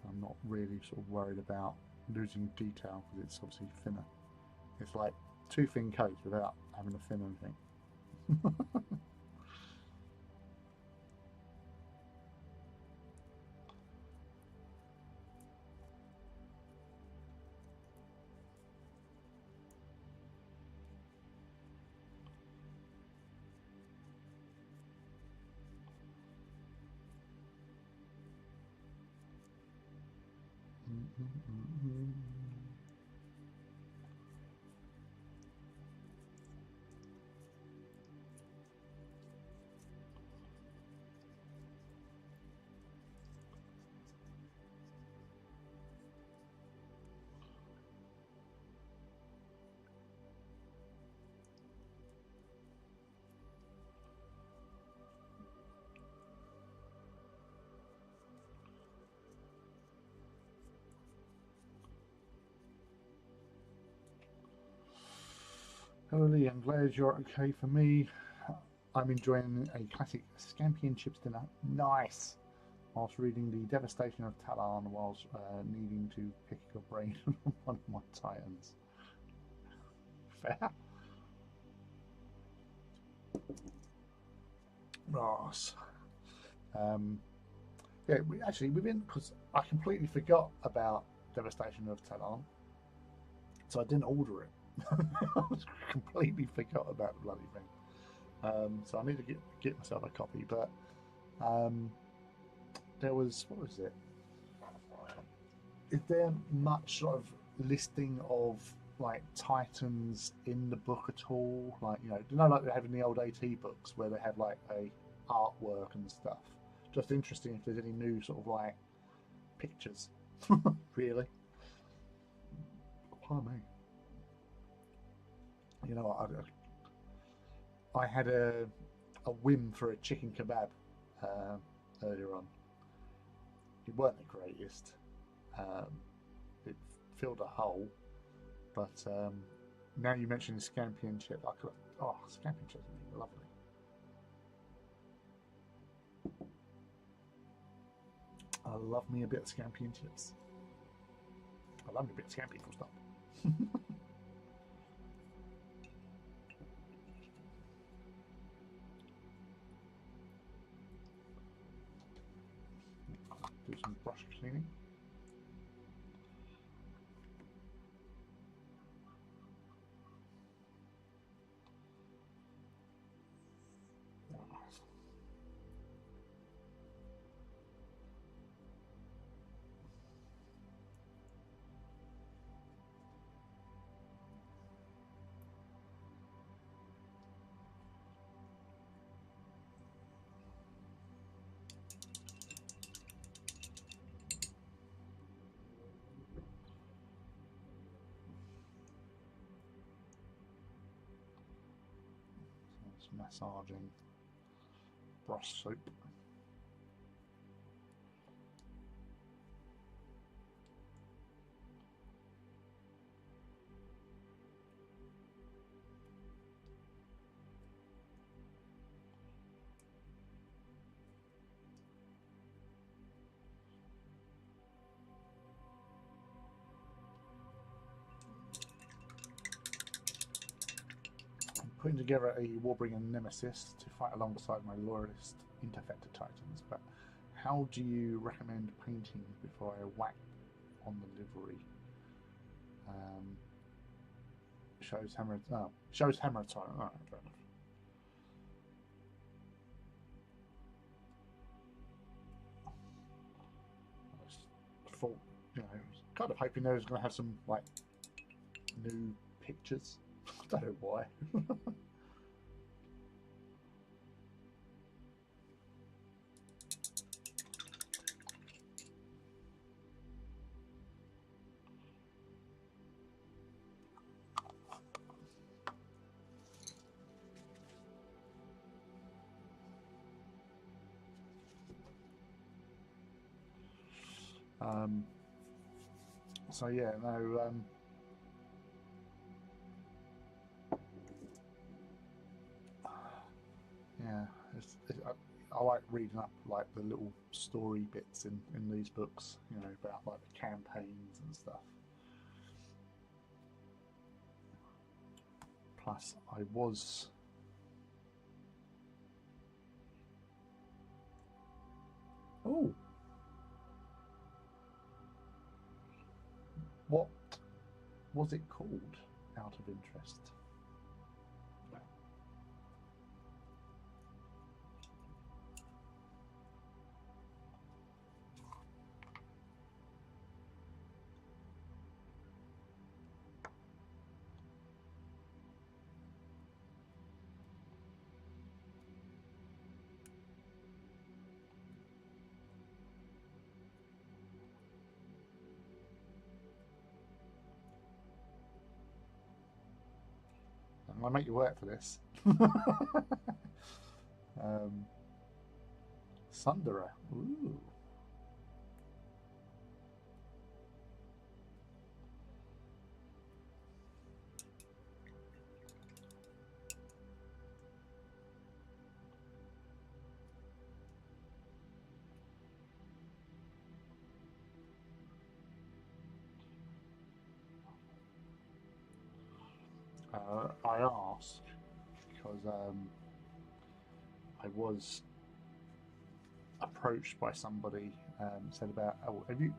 I'm not really sort of worried about losing detail, because it's obviously thinner. It's like two thin coats without having to thin anything. Hello Lee, I'm glad you're okay. For me, I'm enjoying a classic scampi and chips dinner. Nice! Whilst reading The Devastation of Talon, whilst needing to pick your brain on one of my titans. Fair. Ross. Yeah, we've been, because I completely forgot about Devastation of Talon, so I didn't order it. I completely forgot about the bloody thing. So I need to get myself a copy. But there was, what was it? Is there much sort of listing of like Titans in the book at all? Like, like they have in the old AT books where they have like a artwork and stuff. Just interesting if there's any new sort of like pictures. Really? Pardon me. You know what? I had a whim for a chicken kebab earlier on. It weren't the greatest. It filled a hole, but now you mentioned scampi and chip. Scampi chips would be lovely. I love me a bit of scampi and chips. I love me a bit of scampi, full stop. brush cleaning. Massaging brush soap. Putting together a Warbringer Nemesis to fight alongside my loyalist Interfector Titans, but how do you recommend painting before I whack on the livery? Shows hammer. Oh, shows hammer time. Oh, fair enough. I thought, you know, kind of hoping they was going to have some like new pictures. I don't know why. So yeah, no. Yeah, I like reading up like the little story bits in these books, you know, about like the campaigns and stuff. Plus, I was. Oh, what was it called? Out of interest. I'm gonna make you work for this. Sunderer. Ooh. I asked because I was approached by somebody, said about, oh, have you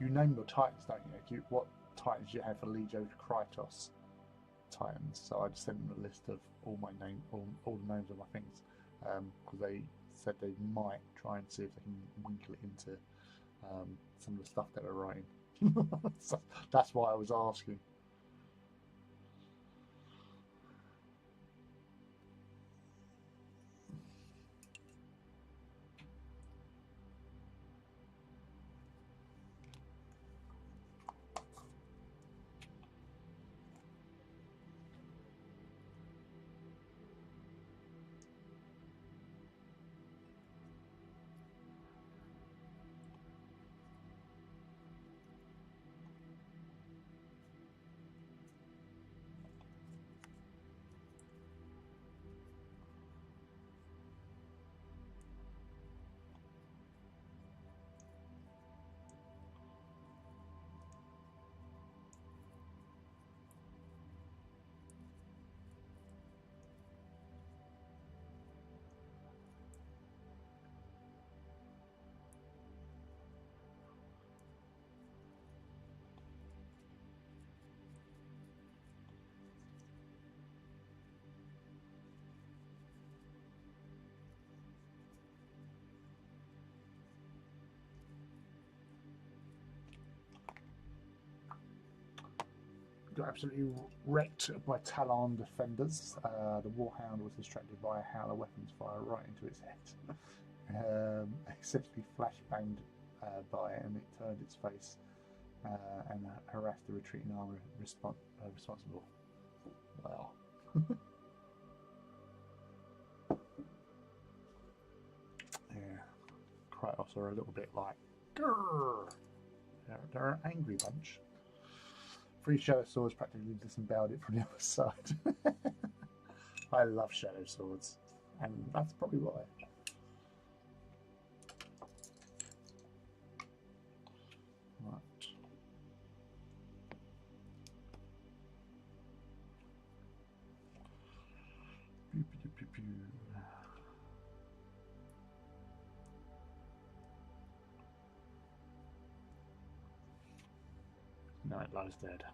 named your titans, don't you? What titans do you have for Legio Krytos titans? So I just sent them a list of all my name, all the names of my things, because they said they might try and see if they can winkle it into some of the stuff that they're writing. So that's why I was asking. got absolutely wrecked by Talon defenders. The Warhound was distracted by a hail of weapons fire right into its head. Essentially flashbanged by it, and it turned its face and harassed the retreating armor responsible. Well. Yeah, Kratos are a little bit like, grrr. They're an angry bunch. 3 Shadow Swords practically disemboweled it from the other side. I love Shadow Swords, and that's probably why. Right. Pew, pew, pew, pew. No, it lies dead.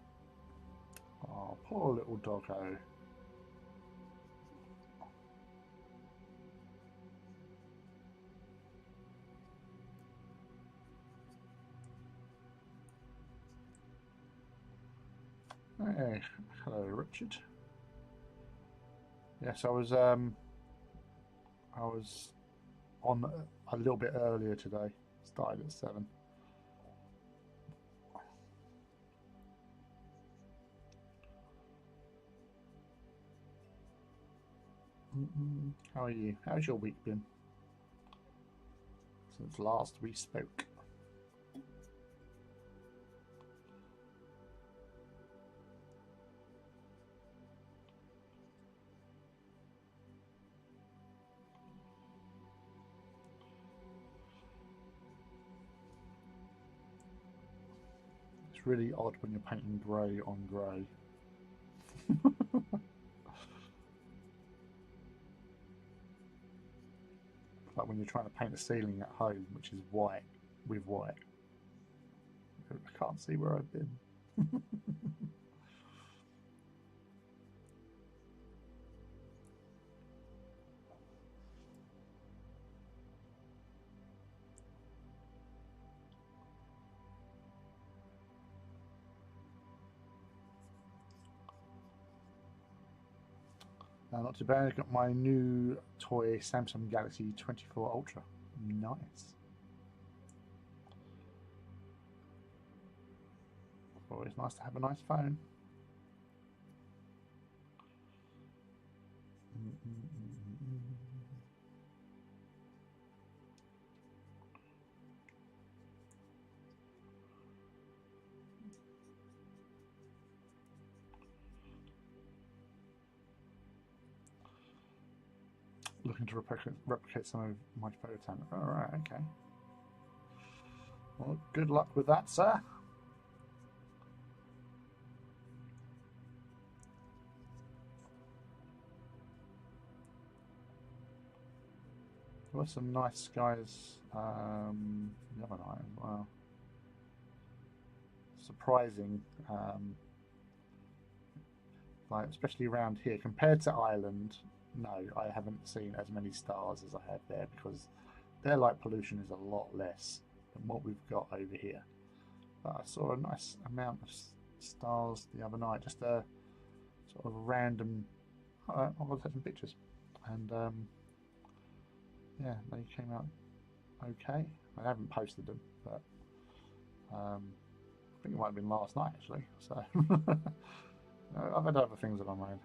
Oh, poor little doggo. Hey, hello, Richard. Yes, I was on a little bit earlier today. Started at 7. How are you? How's your week been? Since last we spoke. It's really odd when you're painting grey on grey. Like when you're trying to paint a ceiling at home, which is white with white. I can't see where I've been. Not too bad. I've got my new toy Samsung Galaxy 24 Ultra. Nice. Always nice to have a nice phone. Looking to replicate some of my photo talent. Alright, okay. Well, good luck with that, sir. There were some nice skies the other night as well. Surprising, like especially around here compared to Ireland. No, I haven't seen as many stars as I have there because their light pollution is a lot less than what we've got over here. But I saw a nice amount of stars the other night, just a sort of random. I'll take some pictures, and yeah, they came out okay. I haven't posted them, but I think it might have been last night actually. So I've had other things that I made.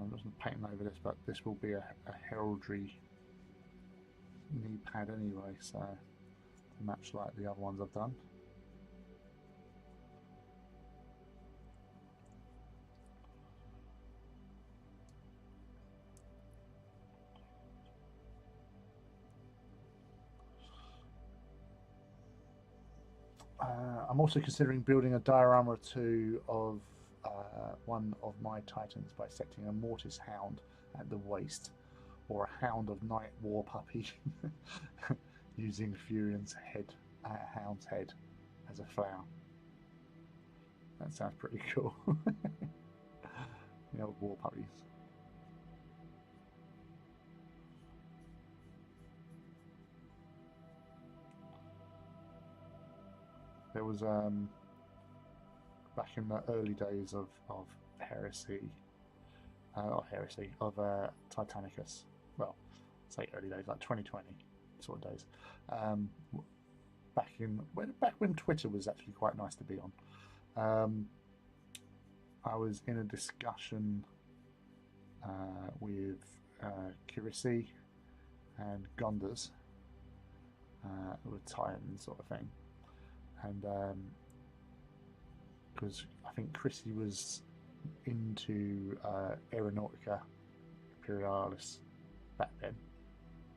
I'm just painting over this, but this will be a heraldry knee pad anyway, so much like the other ones I've done. I'm also considering building a diorama or two of one of my Titans by setting a Mortis Hound at the waist, or a Hound of Night War Puppy using Furion's head, Hound's head as a flower. That sounds pretty cool. The old war puppies. There was back in the early days of heresy, not heresy, of Titanicus. Well, say early days, like 2020 sort of days. Back when Twitter was actually quite nice to be on. I was in a discussion with Kirisi and Gondas, with Titans sort of thing, and because I think Chrissy was into Aeronautica Imperialis back then.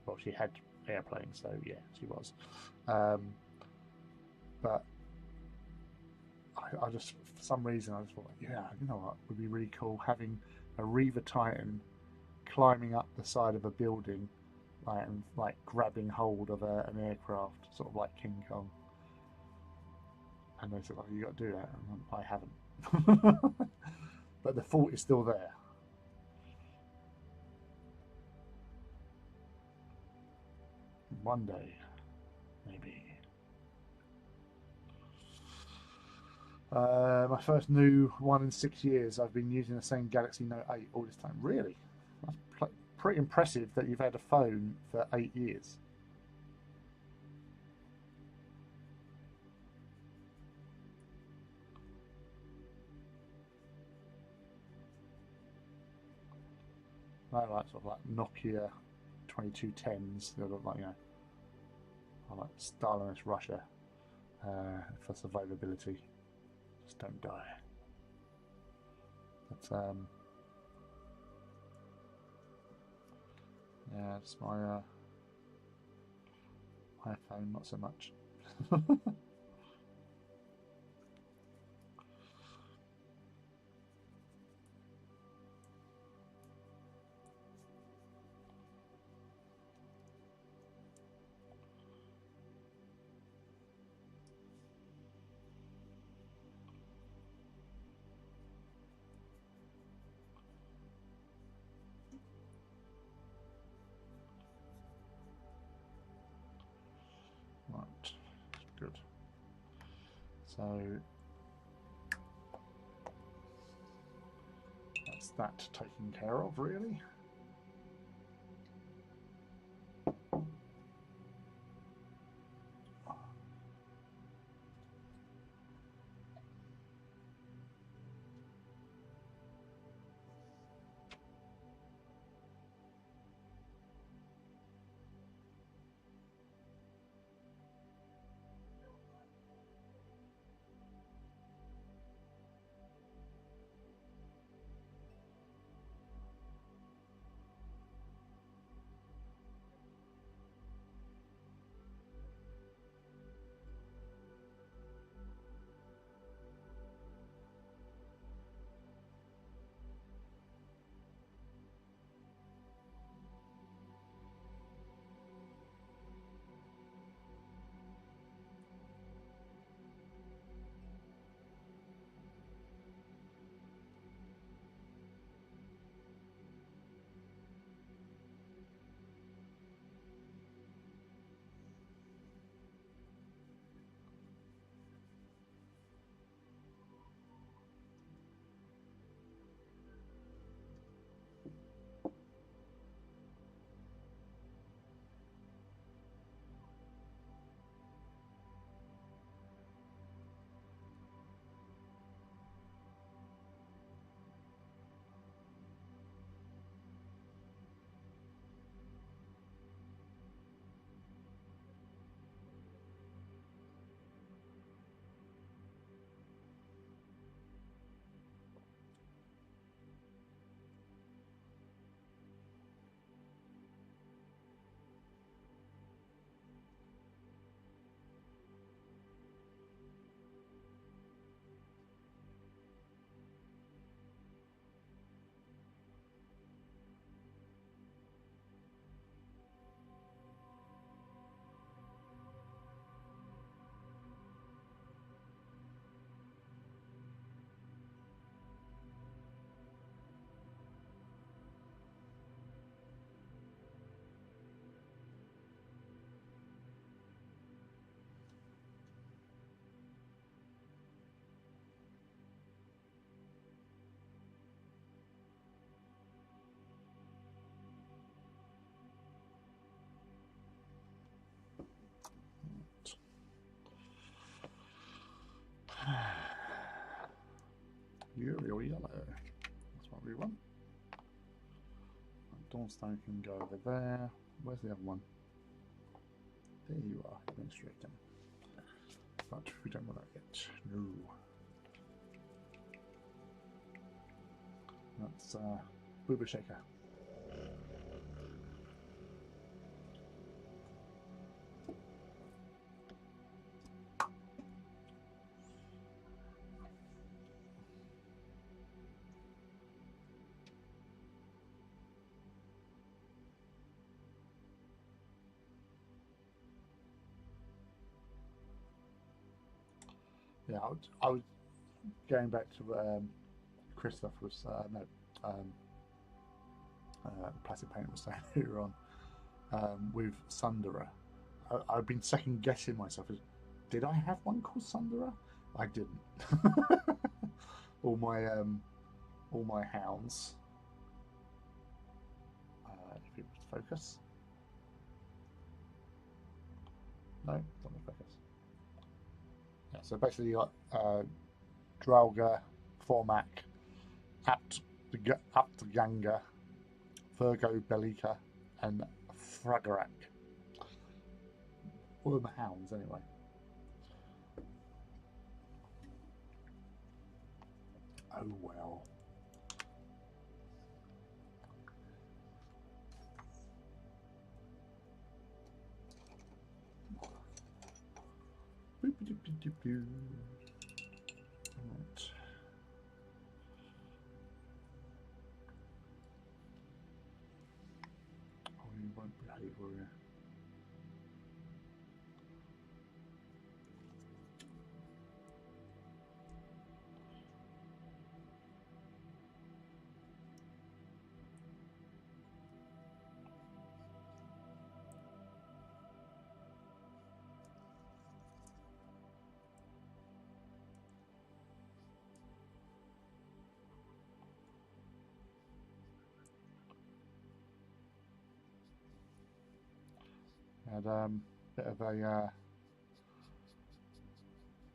Well, she had airplanes, so yeah, she was. But I just, for some reason, I just thought, yeah, you know what, it would be really cool having a Reaver Titan climbing up the side of a building, and grabbing hold of an aircraft, sort of like King Kong. And they said, "Oh, you got to do that." And I haven't, but the thought is still there. One day, maybe. My first new one in 6 years. I've been using the same Galaxy Note 8 all this time. Really? That's pretty impressive that you've had a phone for 8 years. I like sort of like Nokia 2210s. They look like, I like Stalinist Russia for survivability. Just don't die. But yeah, it's my iPhone, not so much. Right, good. So that's that taken care of, really. yellow. That's what we want. Dawnstone can go over there. Where's the other one? There you are, administrator. But we don't want that yet. No. That's Booba Shaker. Yeah, I was going back to Christoph was Plastic Paint was saying earlier on with Sunderer. I've been second guessing myself. Did I have one called Sunderer? I didn't. all my hounds. If it was focus. No, not the focus. Yeah, so basically you got Drauga, Formac, Aptganga, Virgo Bellica, and Fragarak. All of the hounds, anyway. Oh well. Right. Oh, you won't behave, will you? Had a bit of a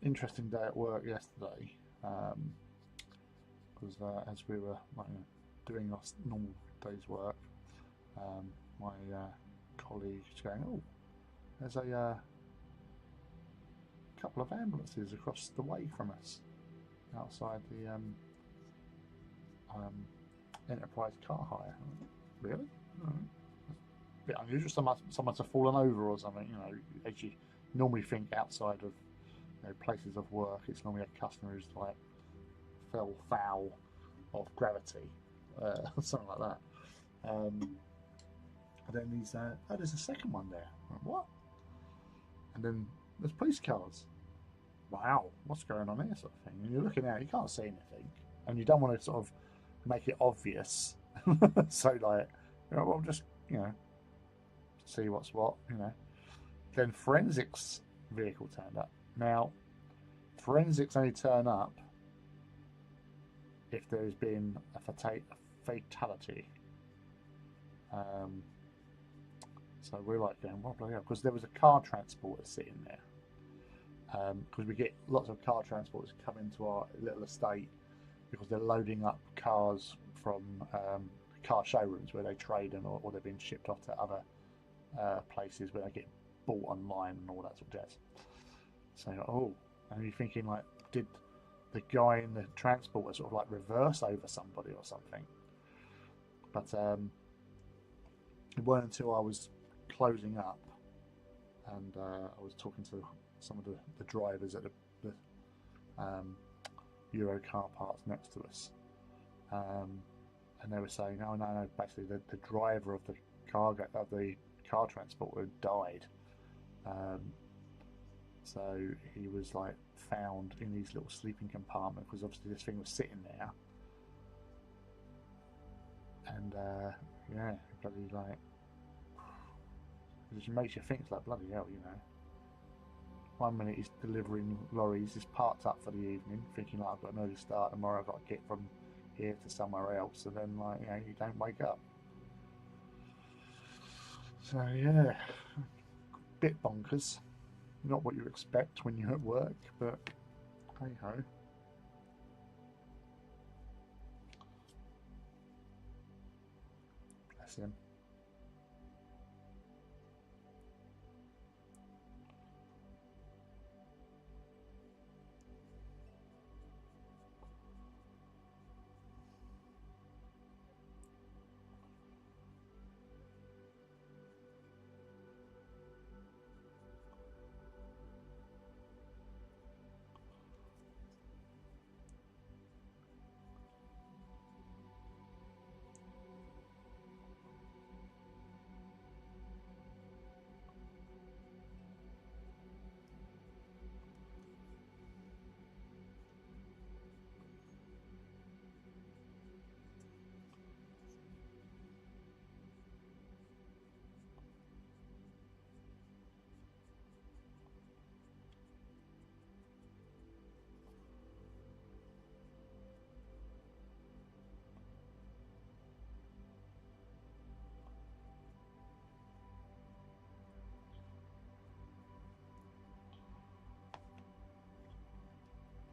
interesting day at work yesterday because as we were doing our normal day's work, my colleague was going, "Oh, there's a couple of ambulances across the way from us outside the Enterprise car hire." Really? Bit unusual. Someone's have fallen over or something. You know, as you normally think outside of places of work, it's normally a customer who's like fell foul of gravity, something like that. And then he's oh, there's a second one there. Like, what? And then there's police cars. Wow, what's going on here, sort of thing. And you're looking out, you can't see anything, and you don't want to sort of make it obvious. So like, well, just see what's what, Then forensics vehicle turned up. Now, forensics only turn up if there's been a fatality. So we're like going, what bloody hell? Because there was a car transporter sitting there. Because we get lots of car transporters come into our little estate because they're loading up cars from car showrooms where they trade or they've been shipped off to other places where they get bought online and all that sort of jazz. So, and you're thinking, like, did the guy in the transporter sort of like reverse over somebody or something? But it wasn't until I was closing up and I was talking to some of the drivers at the Euro car parks next to us, and they were saying, no, basically the driver of the car transporter died. So he was like found in these little sleeping compartment because obviously this thing was sitting there, and bloody like, it just makes you think, it's like, bloody hell, 1 minute he's delivering lorries, he's parked up for the evening, thinking like, I've got an early start tomorrow, I've got to get from here to somewhere else, and then like, you don't wake up. So yeah, bit bonkers. Not what you expect when you're at work, but hey ho. Bless him.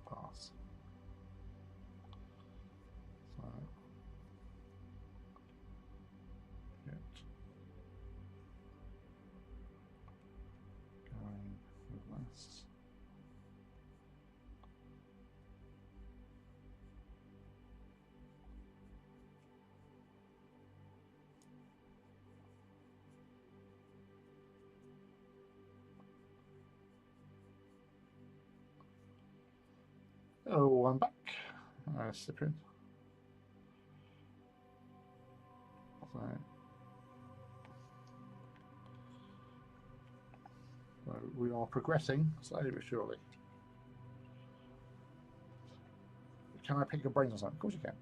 Pass. So hit. Going with less. Oh, I'm back. Cyprian. So we are progressing slowly but surely. Can I pick your brains or something? Of course you can.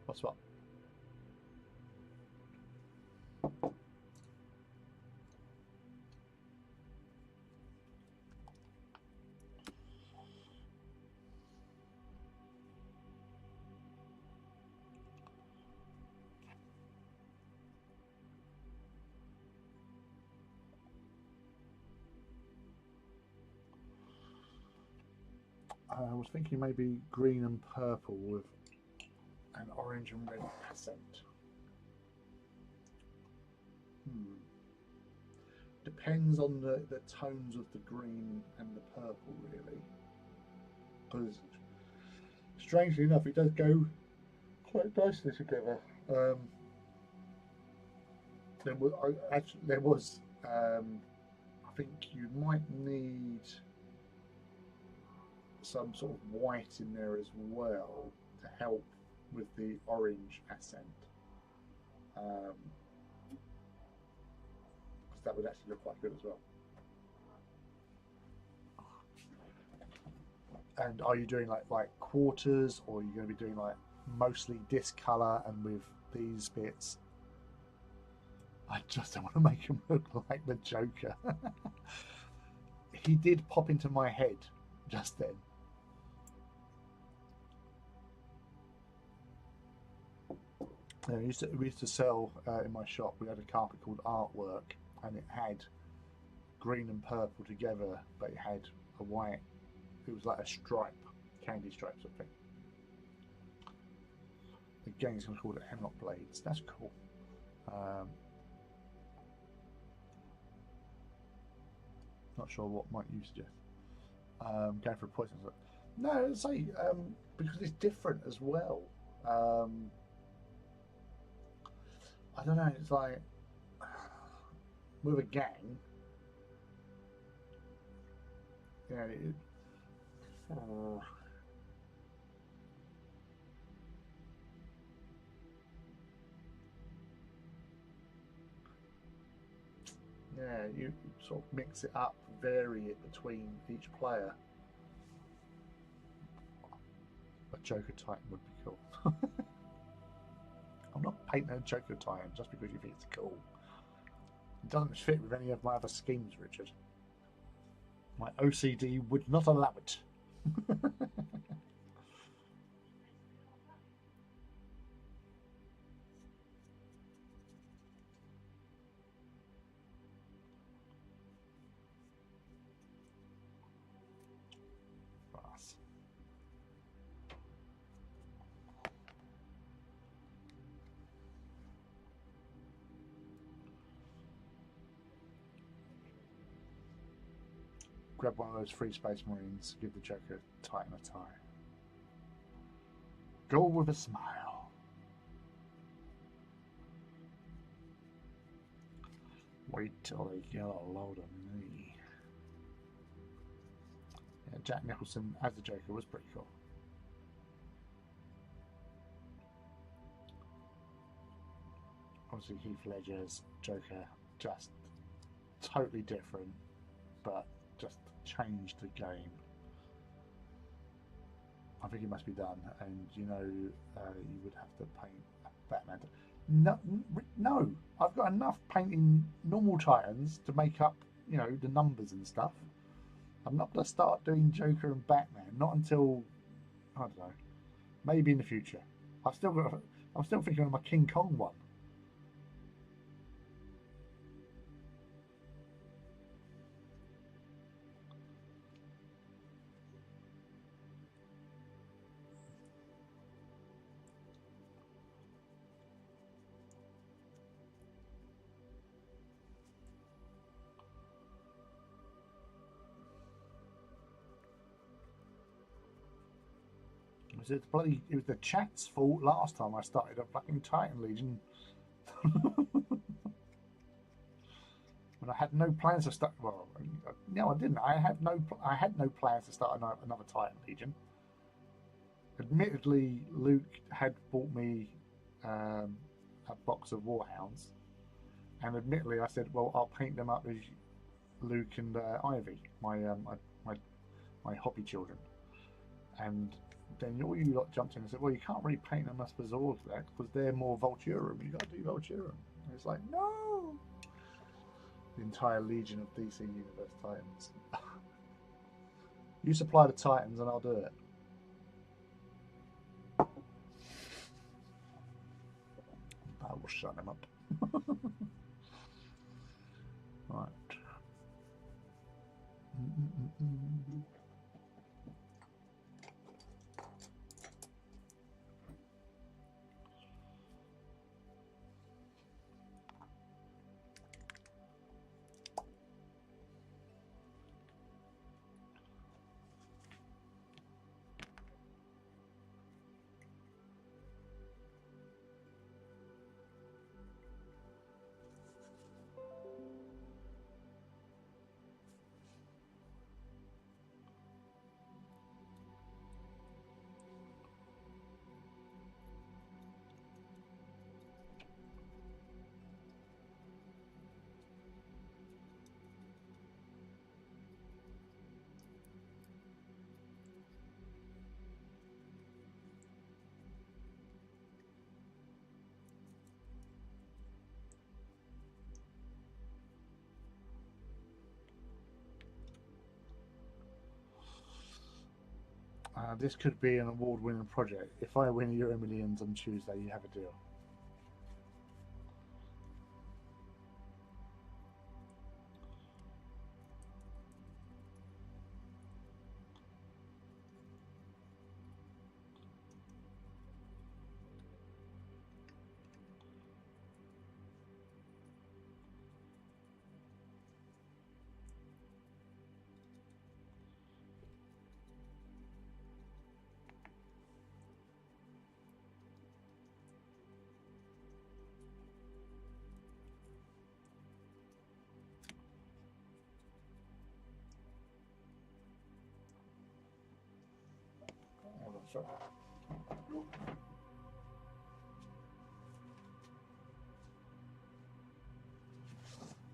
What's what? I was thinking maybe green and purple with an orange and red accent. Depends on the tones of the green and the purple, really. Because, strangely enough, it does go quite nicely together. There was, I think you might need some sort of white in there as well to help with the orange accent. Because that would actually look quite good as well. And are you doing like quarters, or are you going to be doing like mostly disc color and with these bits? I just don't want to make him look like the Joker. He did pop into my head just then. We used to sell in my shop. We had a carpet called Artwork, and it had green and purple together, but it had a white. It was like a stripe, candy stripe sort of thing. Again, it's called it Hemlock Blades. That's cool. Not sure what might you suggest. Going for a poison. No, I'd say because it's different as well. I don't know. It's like with a gang. Yeah. Yeah, you sort of mix it up, vary it between each player. A Joker Titan would be cool. I'm not painting a Joker Titan just because you think it's cool. It doesn't fit with any of my other schemes, Richard. My OCD would not allow it. grab one of those free Space Marines, give the Joker Titan a tie. Go with a smile. Wait till they get a load of me. Yeah, Jack Nicholson as the Joker was pretty cool. Obviously Heath Ledger's Joker, just totally different, but just changed the game. I think it must be done, and you know, you would have to paint Batman. No, I've got enough painting normal Titans to make up, you know, the numbers and stuff. I'm not going to start doing Joker and Batman, not until, I don't know, maybe in the future. I'm still thinking of my King Kong one. It was the chat's fault last time I started a fucking Titan Legion. When I had no plans to start. Well, no, I didn't. I had no plans to start another Titan Legion. Admittedly, Luke had bought me a box of Warhounds, and admittedly, I said, "Well, I'll paint them up as Luke and Ivy, my hobby children." And then all you lot jumped in and said, "Well, you can't really paint them as Zords there because they're more Volturum. You got to do Volturum." And it's like, no. The entire legion of DC Universe Titans. You supply the Titans and I'll do it. I will shut them up. Right. This could be an award-winning project. If I win Euro Millions on Tuesday, you have a deal. Sorry.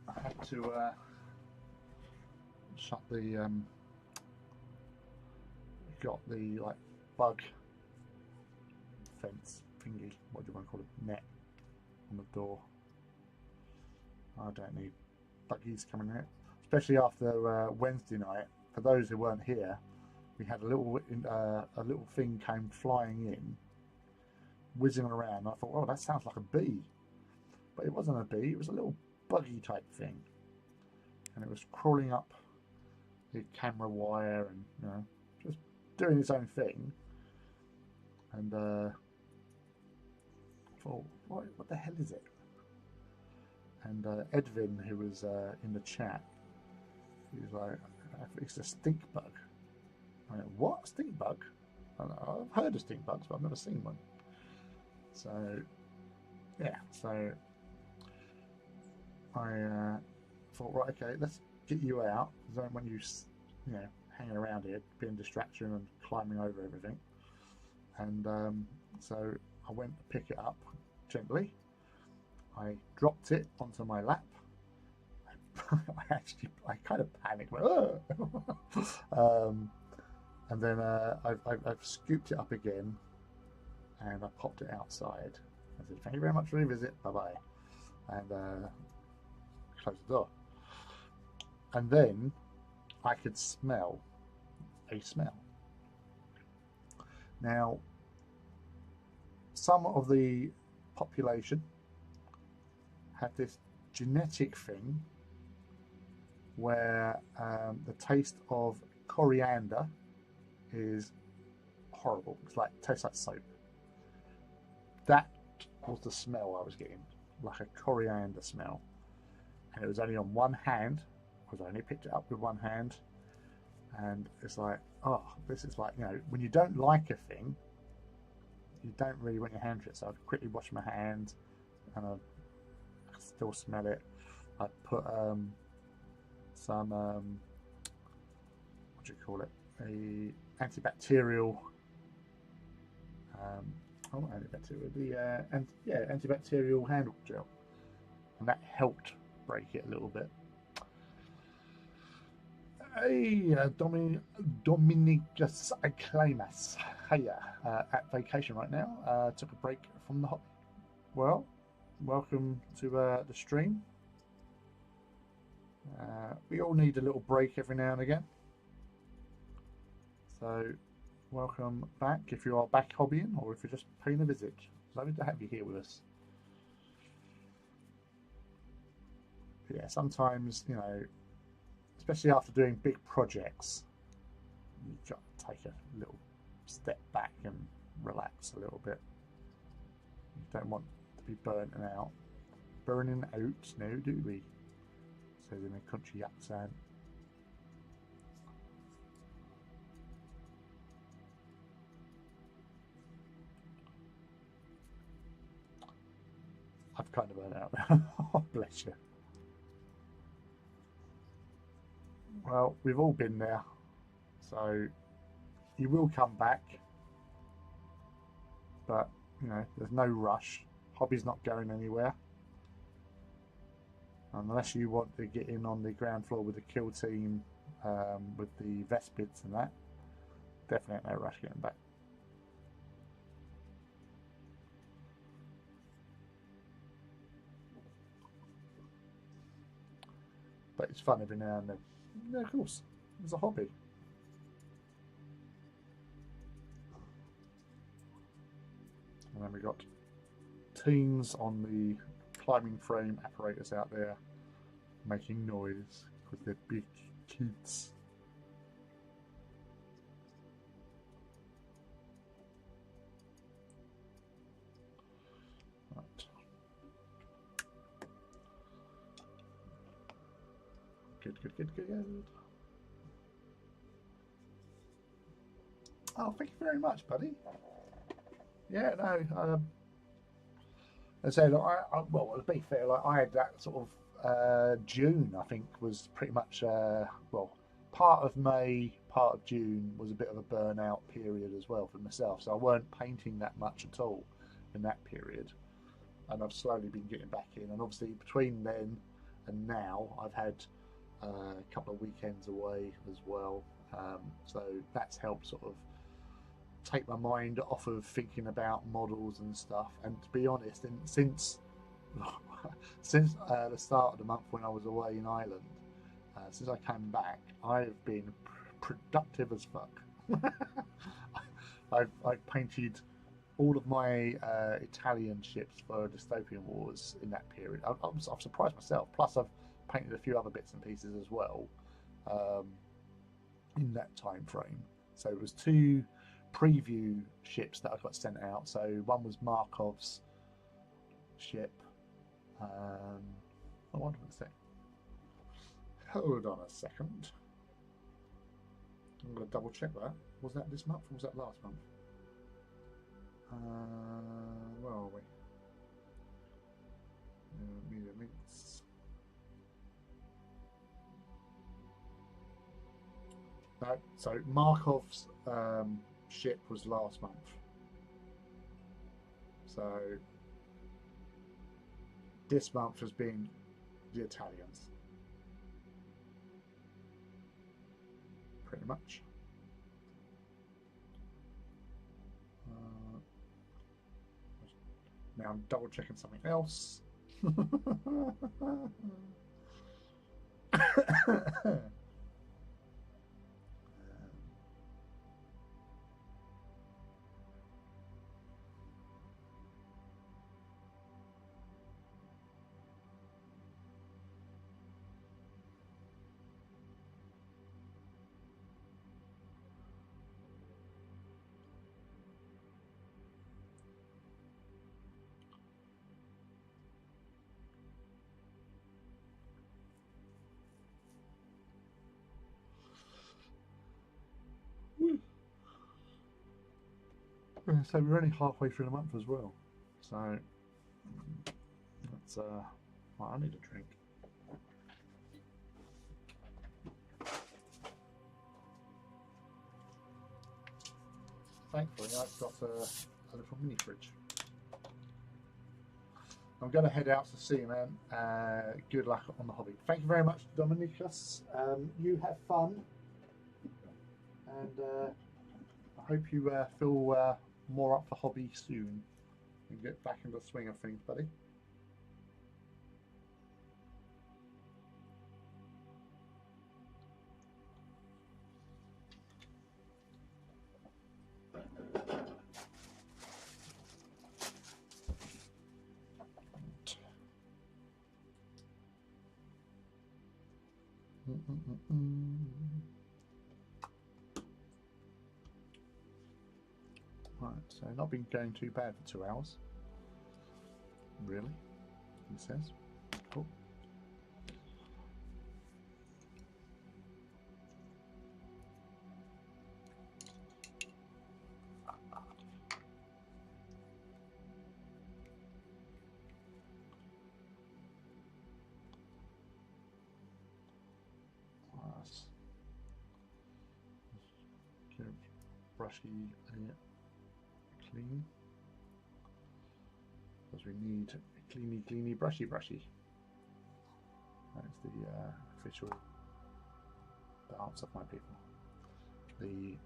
I had to shut the got the like bug fence thingy, what do you want to call it, net on the door. I don't need buggies coming out, especially after Wednesday night. For those who weren't here, we had a little thing came flying in, whizzing around. I thought, oh, that sounds like a bee, but it wasn't a bee. It was a little buggy type thing, and it was crawling up the camera wire and, you know, just doing its own thing. And I thought, what the hell is it? And Edvin, who was in the chat, he was like, It's a stink bug. I went, what? Stink bug? I've heard of stink bugs, but I've never seen one. So, yeah. So I thought, right, okay, let's get you out. Because I don't want you, hanging around here, being distraction and climbing over everything. And so I went to pick it up gently. I dropped it onto my lap. I kind of panicked. Went, and then I've scooped it up again, and I popped it outside. I said, "Thank you very much for your visit. Bye bye," and closed the door. And then I could smell a smell. Now, some of the population have this genetic thing where the taste of coriander is horrible. It's like tastes like soap. That was the smell I was getting, like a coriander smell, and it was only on one hand, because I only picked it up with one hand, and it's like, oh, this is like, when you don't like a thing, you don't really want your hand to it. So I quickly washed my hand, and I still smell it. I put some what do you call it? A antibacterial. Antibacterial. Antibacterial hand gel, and that helped break it a little bit. Hey, Dominicus Acclamus. Hey, at vacation right now. Took a break from the hobby. Well, welcome to the stream. We all need a little break every now and again. So, welcome back if you are back hobbying or if you're just paying a visit. Lovely to have you here with us. Yeah, sometimes, especially after doing big projects, you've got to take a little step back and relax a little bit. You don't want to be burning out. Burning out, no, do we? Says in a country accent. I've kind of burnt out now. Oh, bless you. Well, we've all been there, so you will come back, but there's no rush. Hobby's not going anywhere unless you want to get in on the ground floor with the kill team, with the Vespids and that. Definitely no rush getting back. But it's fun every now and then. Yeah, of course. It's a hobby. And then we got teens on the climbing frame apparatus out there making noise because they're big kids. Right. Good. Oh, thank you very much, buddy. Yeah, no. As I said, well, to be fair, I had that sort of June. I think was pretty much part of May, part of June was a bit of a burnout period as well for myself. So I weren't painting that much at all in that period, and I've slowly been getting back in. And obviously between then and now, I've had a couple of weekends away as well, so that's helped sort of take my mind off of thinking about models and stuff. And to be honest, since the start of the month when I was away in Ireland, since I came back, I've been productive as fuck. I've painted all of my Italian ships for Dystopian Wars in that period. I've surprised myself. Plus, I've painted a few other bits and pieces as well in that time frame. So it was 2 preview ships that I got sent out. So one was Markov's ship. Hold on a second. I'm going to double check that. Was that this month or was that last month? Where are we? Media links. No, so Markov's ship was last month. So this month has been the Italians. Pretty much. Now I'm double checking something else. So we're only halfway through the month as well. So that's well, I need a drink. Thankfully, I've got a little mini fridge. I'm going to head out to sea, man. Good luck on the hobby. Thank you very much, Dominicus. You have fun, and I hope you feel more up for hobby soon and get back into the swing of things, buddy. Right, so not been going too bad for 2 hours. Really, he says. Cool. Give brushy clean, because we need cleany brushy. That's the official dance of my people. The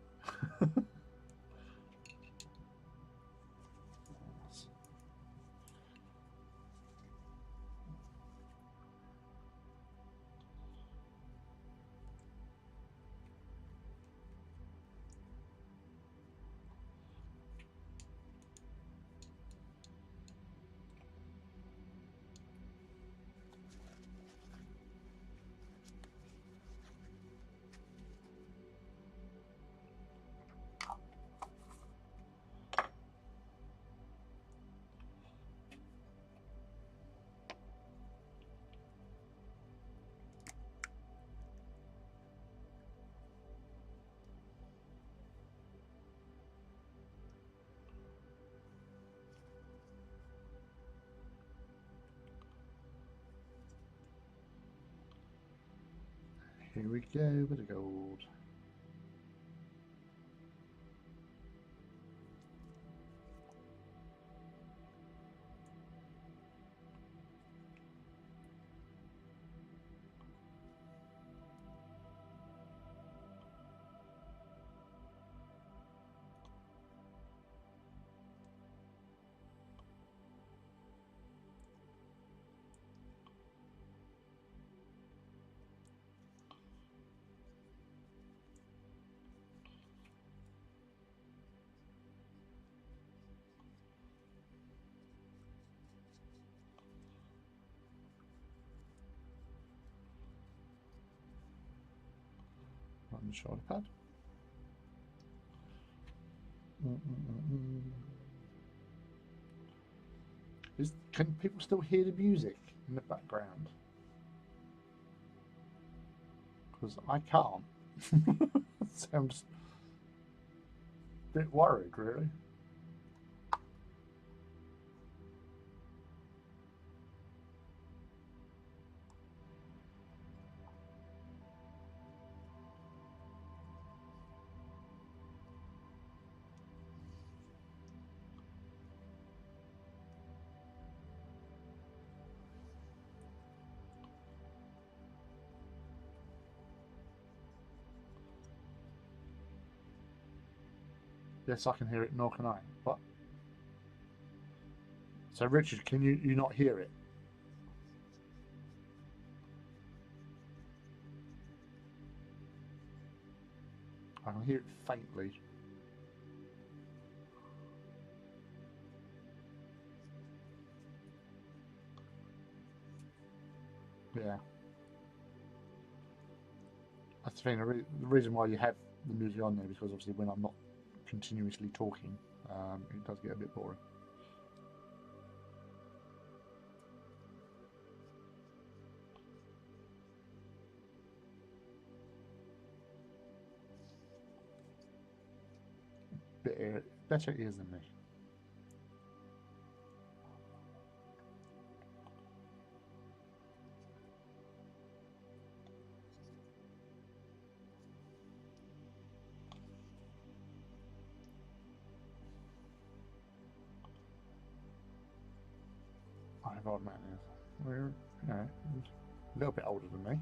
here we go with the gold. On the shoulder pad. Can people still hear the music in the background? Because I can't. So I'm just a bit worried, really. Yes, I can hear it, nor can I. What? So, Richard, can you not hear it? I can hear it faintly. Yeah. That's the thing. The reason why you have the music on there, because obviously when I'm not continuously talking, it does get a bit boring. Better ears than me. I have old man ears. We're, a little bit older than me.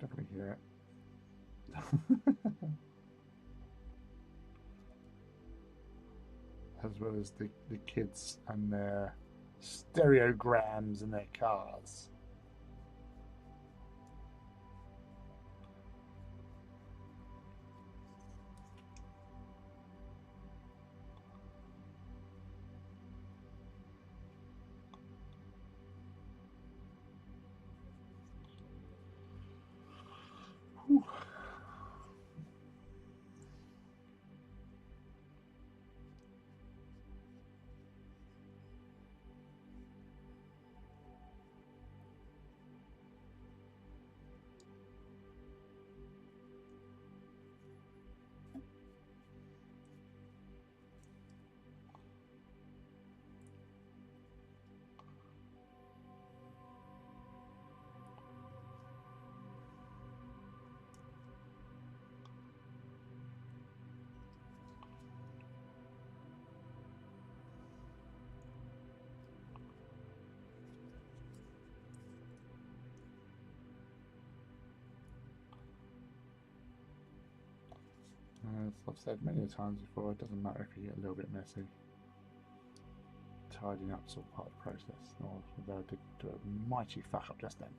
Definitely hear it. As well as the kids and their stereograms in their cars. Whew. As I've said many times before, it doesn't matter if you get a little bit messy. Tidying up's all part of the process. Although I did do a mighty fuck up just then.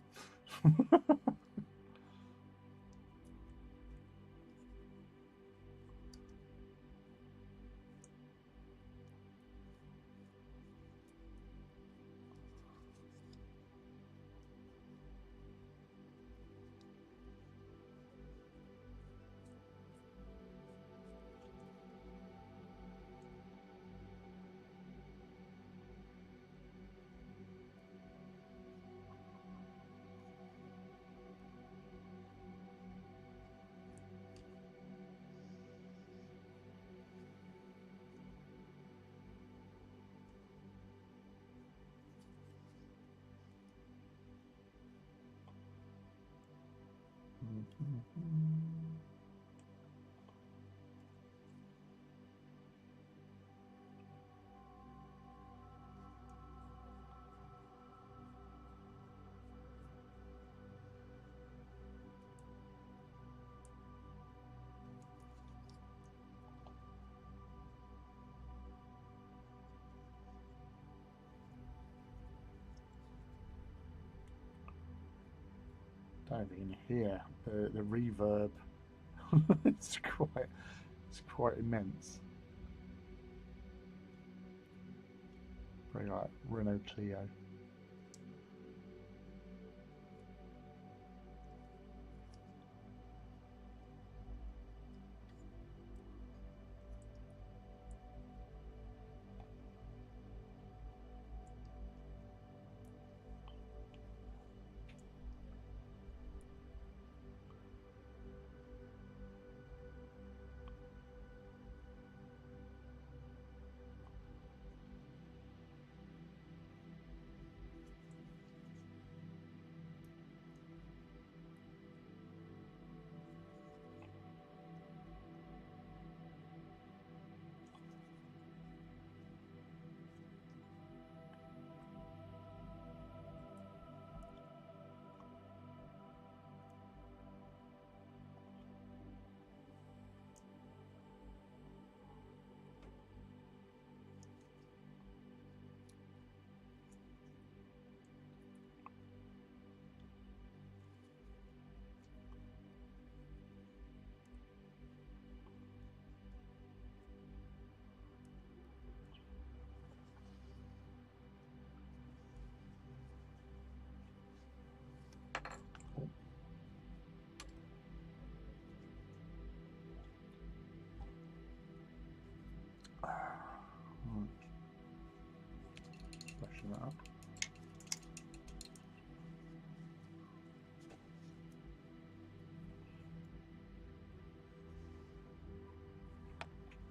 Don't even hear the reverb. it's quite immense. Very like Renault Clio. Freshen that up.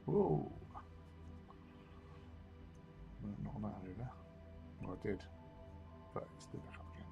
Whoa! Not on that over. Well, I did, but it's still back up again.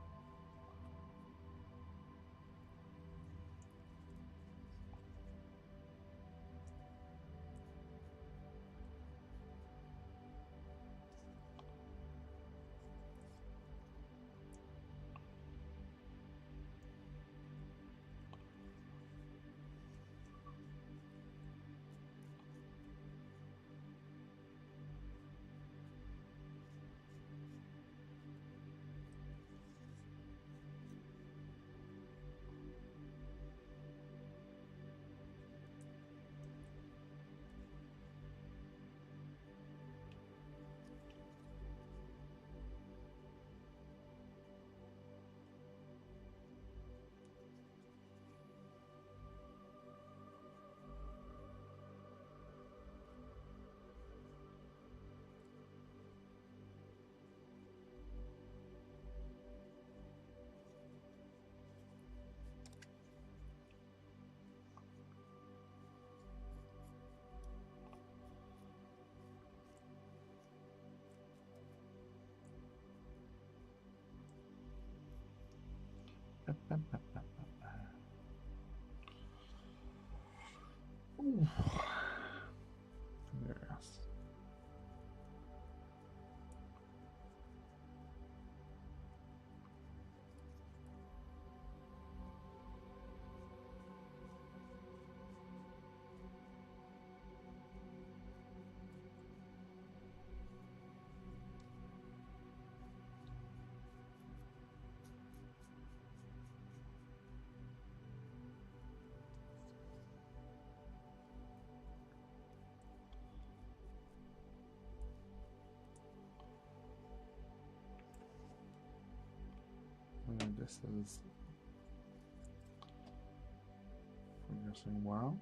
Ooh. Yes. This is progressing well.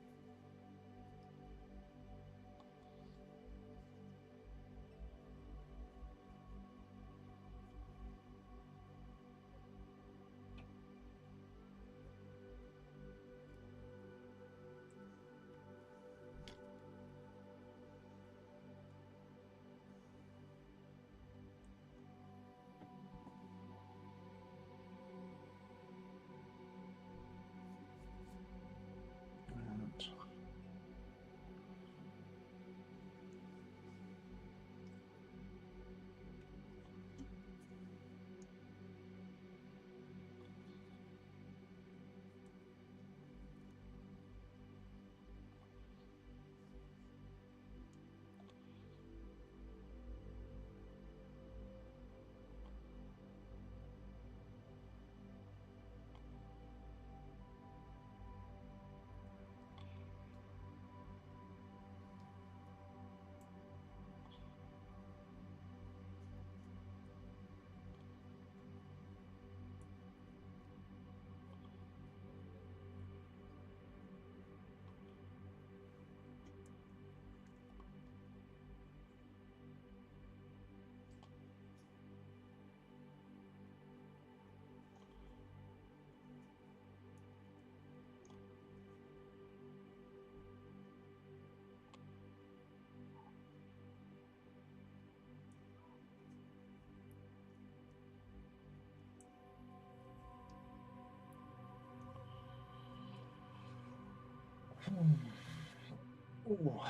Ooh.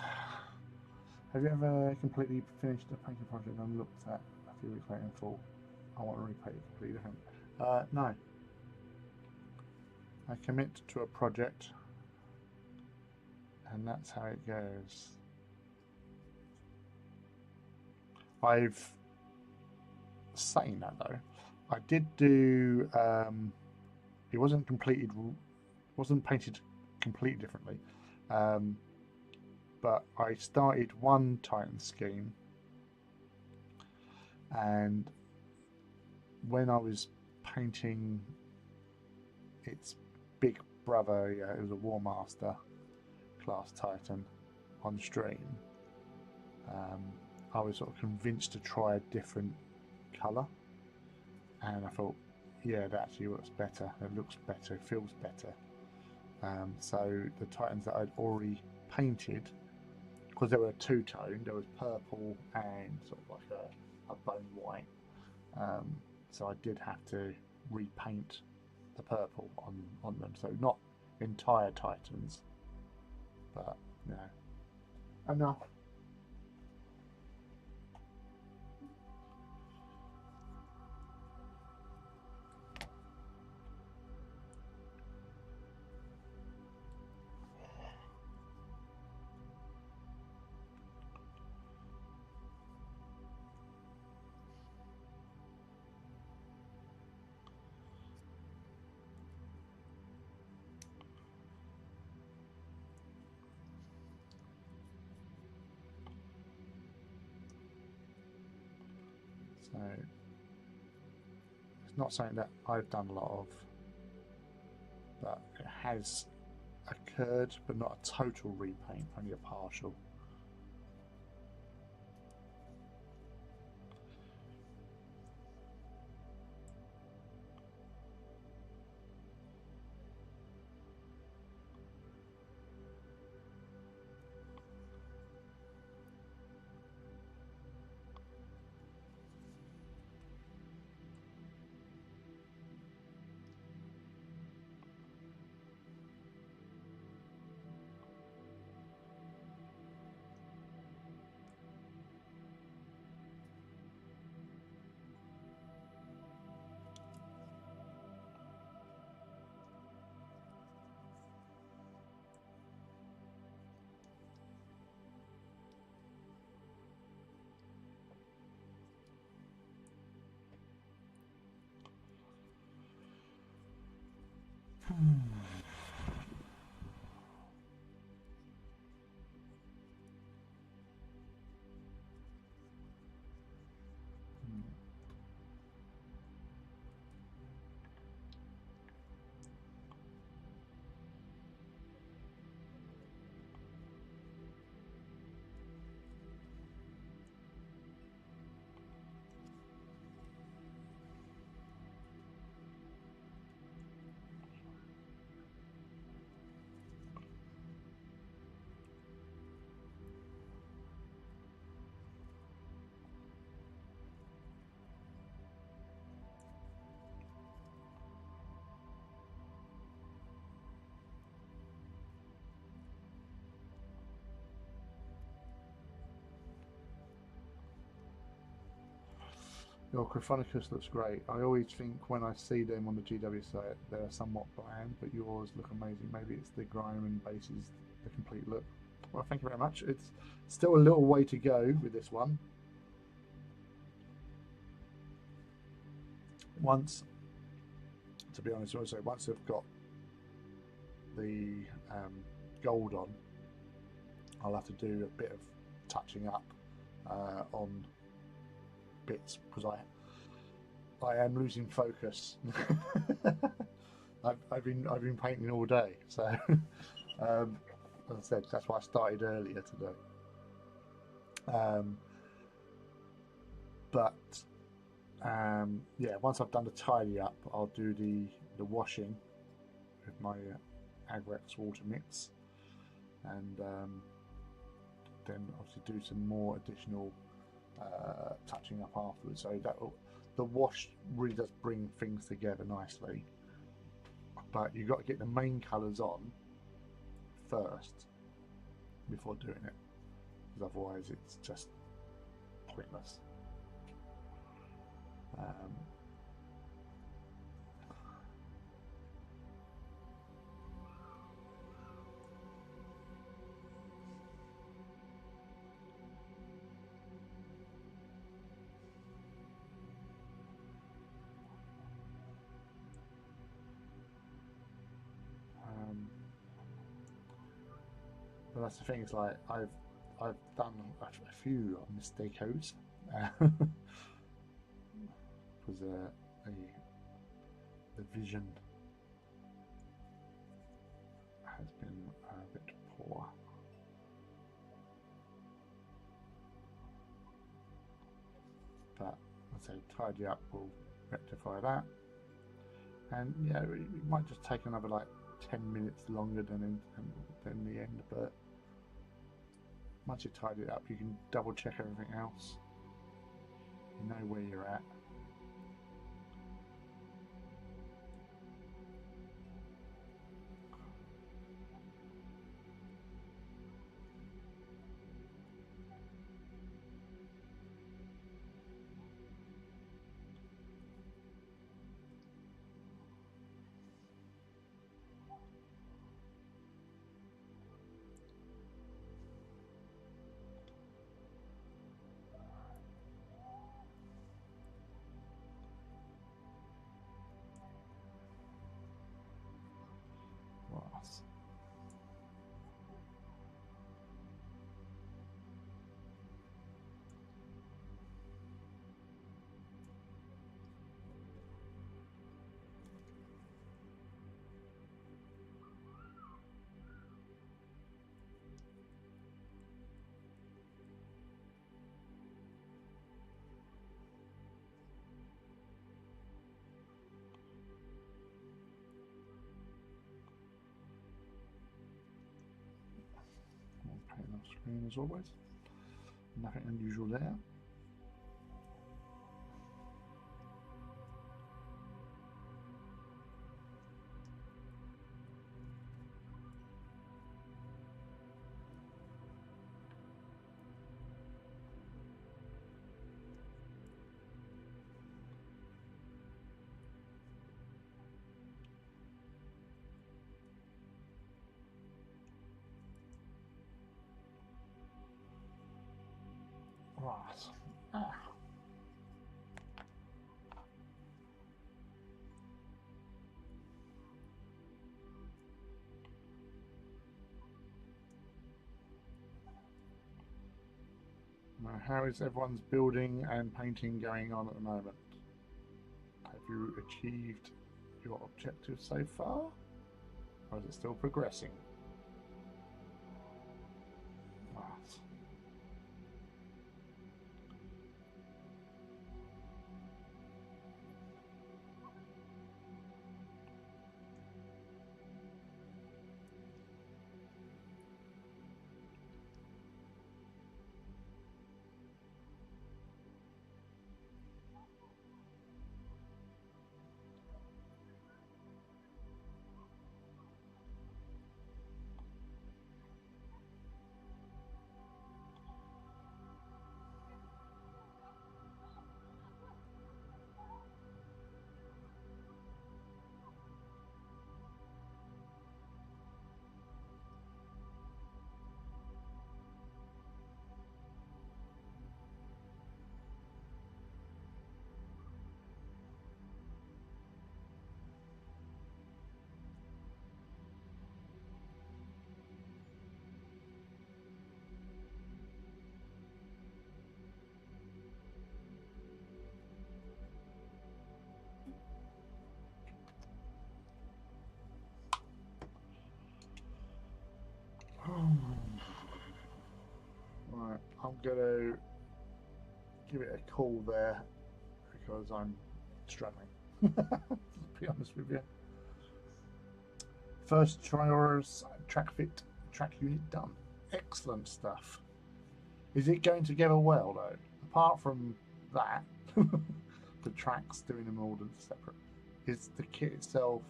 Have you ever completely finished a painting project and looked at a few weeks later and thought, I want to repaint it completely different? No. I commit to a project and that's how it goes. I've saying that though, I did do it wasn't completed, wasn't painted completely differently, um, but I started one Titan scheme, and when I was painting its big brother, yeah, it was a War Master class Titan on stream. Um, I was sort of convinced to try a different colour, and I thought, yeah, that actually works better. It looks better. It feels better. So the Titans that I'd already painted, because they were two-tone, there was purple and sort of like a bone white. So I did have to repaint the purple on them. So not entire Titans, but you know, enough. So it's not something that I've done a lot of, but it has occurred, but not a total repaint, only a partial. Your Chronicus looks great. I always think when I see them on the GW site, they're somewhat bland, but yours look amazing. Maybe it's the grime and base is the complete look. Well, thank you very much. It's still a little way to go with this one. Once, to be honest, also once I've got the gold on, I'll have to do a bit of touching up on bits because I am losing focus. I've been painting all day, so as I said, that's why I started earlier today. But yeah, once I've done the tidy up, I'll do the washing with my Agrex water mix, and then obviously do some more additional touching up afterwards. So that the wash really does bring things together nicely. But you've got to get the main colours on first before doing it, because otherwise it's just pointless. But that's the thing. It's like I've done a few mistakes because the vision has been a bit poor. But let's say tidy up will rectify that. And yeah, it might just take another like 10 minutes longer than the end, but once you tidy it up, you can double check everything else. You know where you're at. Paint on screen as always. Nothing unusual there. Right. Now, how is everyone's building and painting going on at the moment? Have you achieved your objective so far? Or is it still progressing? Right. Right, I'm going to give it a call there because I'm struggling, to be honest with you. First Trior's track unit done. Excellent stuff. Is it going together well though? Apart from that, the tracks doing them all separate. Is the kit itself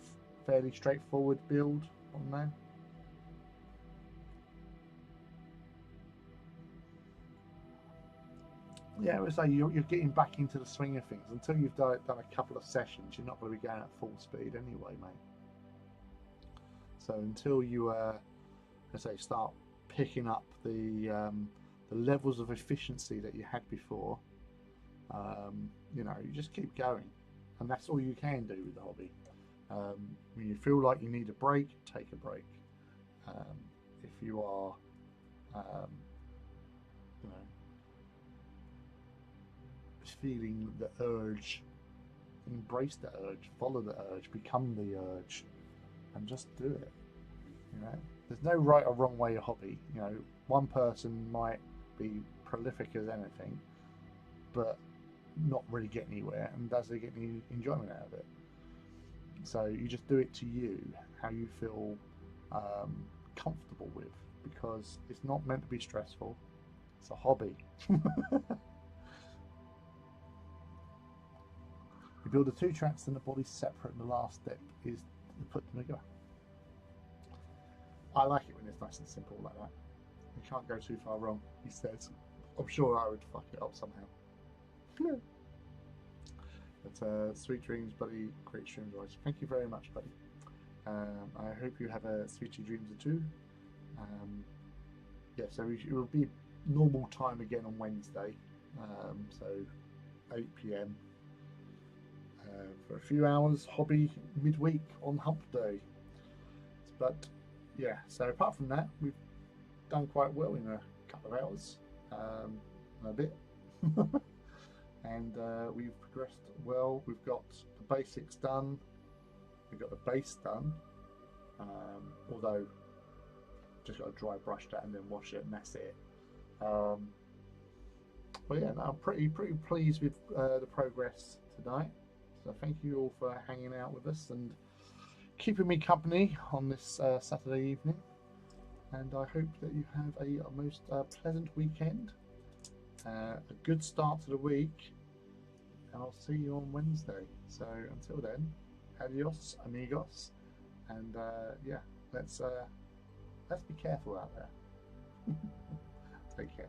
fairly straightforward build on there? yeah, it was like you're getting back into the swing of things. Until you've done a couple of sessions, you're not going to be going at full speed anyway, mate. So until you, let's say, start picking up the levels of efficiency that you had before, you know, you just keep going, and that's all you can do with the hobby. When you feel like you need a break, take a break. If you are, you know, feeling the urge, embrace the urge, follow the urge, become the urge, and just do it. You know, there's no right or wrong way of hobby. You know, one person might be prolific as anything, but not really get anywhere, and does they get any enjoyment out of it? So you just do it to you, how you feel comfortable with, because it's not meant to be stressful. It's a hobby. You build the two tracks and the body's separate, and the last step is to put them together. I like it when it's nice and simple like that. You can't go too far wrong, he says. I'm sure I would fuck it up somehow. But sweet dreams, buddy. Great streams, always. Thank you very much, buddy. I hope you have a sweetie dreams too. Yeah, so it will be normal time again on Wednesday. So 8 p.m. For a few hours, hobby midweek on Hump Day. But yeah, so apart from that, we've done quite well in a couple of hours, and a bit. And we've progressed well. We've got the basics done. We've got the base done. Although, just got to dry brush that and then wash it, and that's it. But yeah, no, I'm pretty pleased with the progress tonight. So thank you all for hanging out with us and keeping me company on this Saturday evening. And I hope that you have a most pleasant weekend, a good start to the week, and I'll see you on Wednesday. So until then, adios, amigos, and yeah, let's be careful out there. Take care.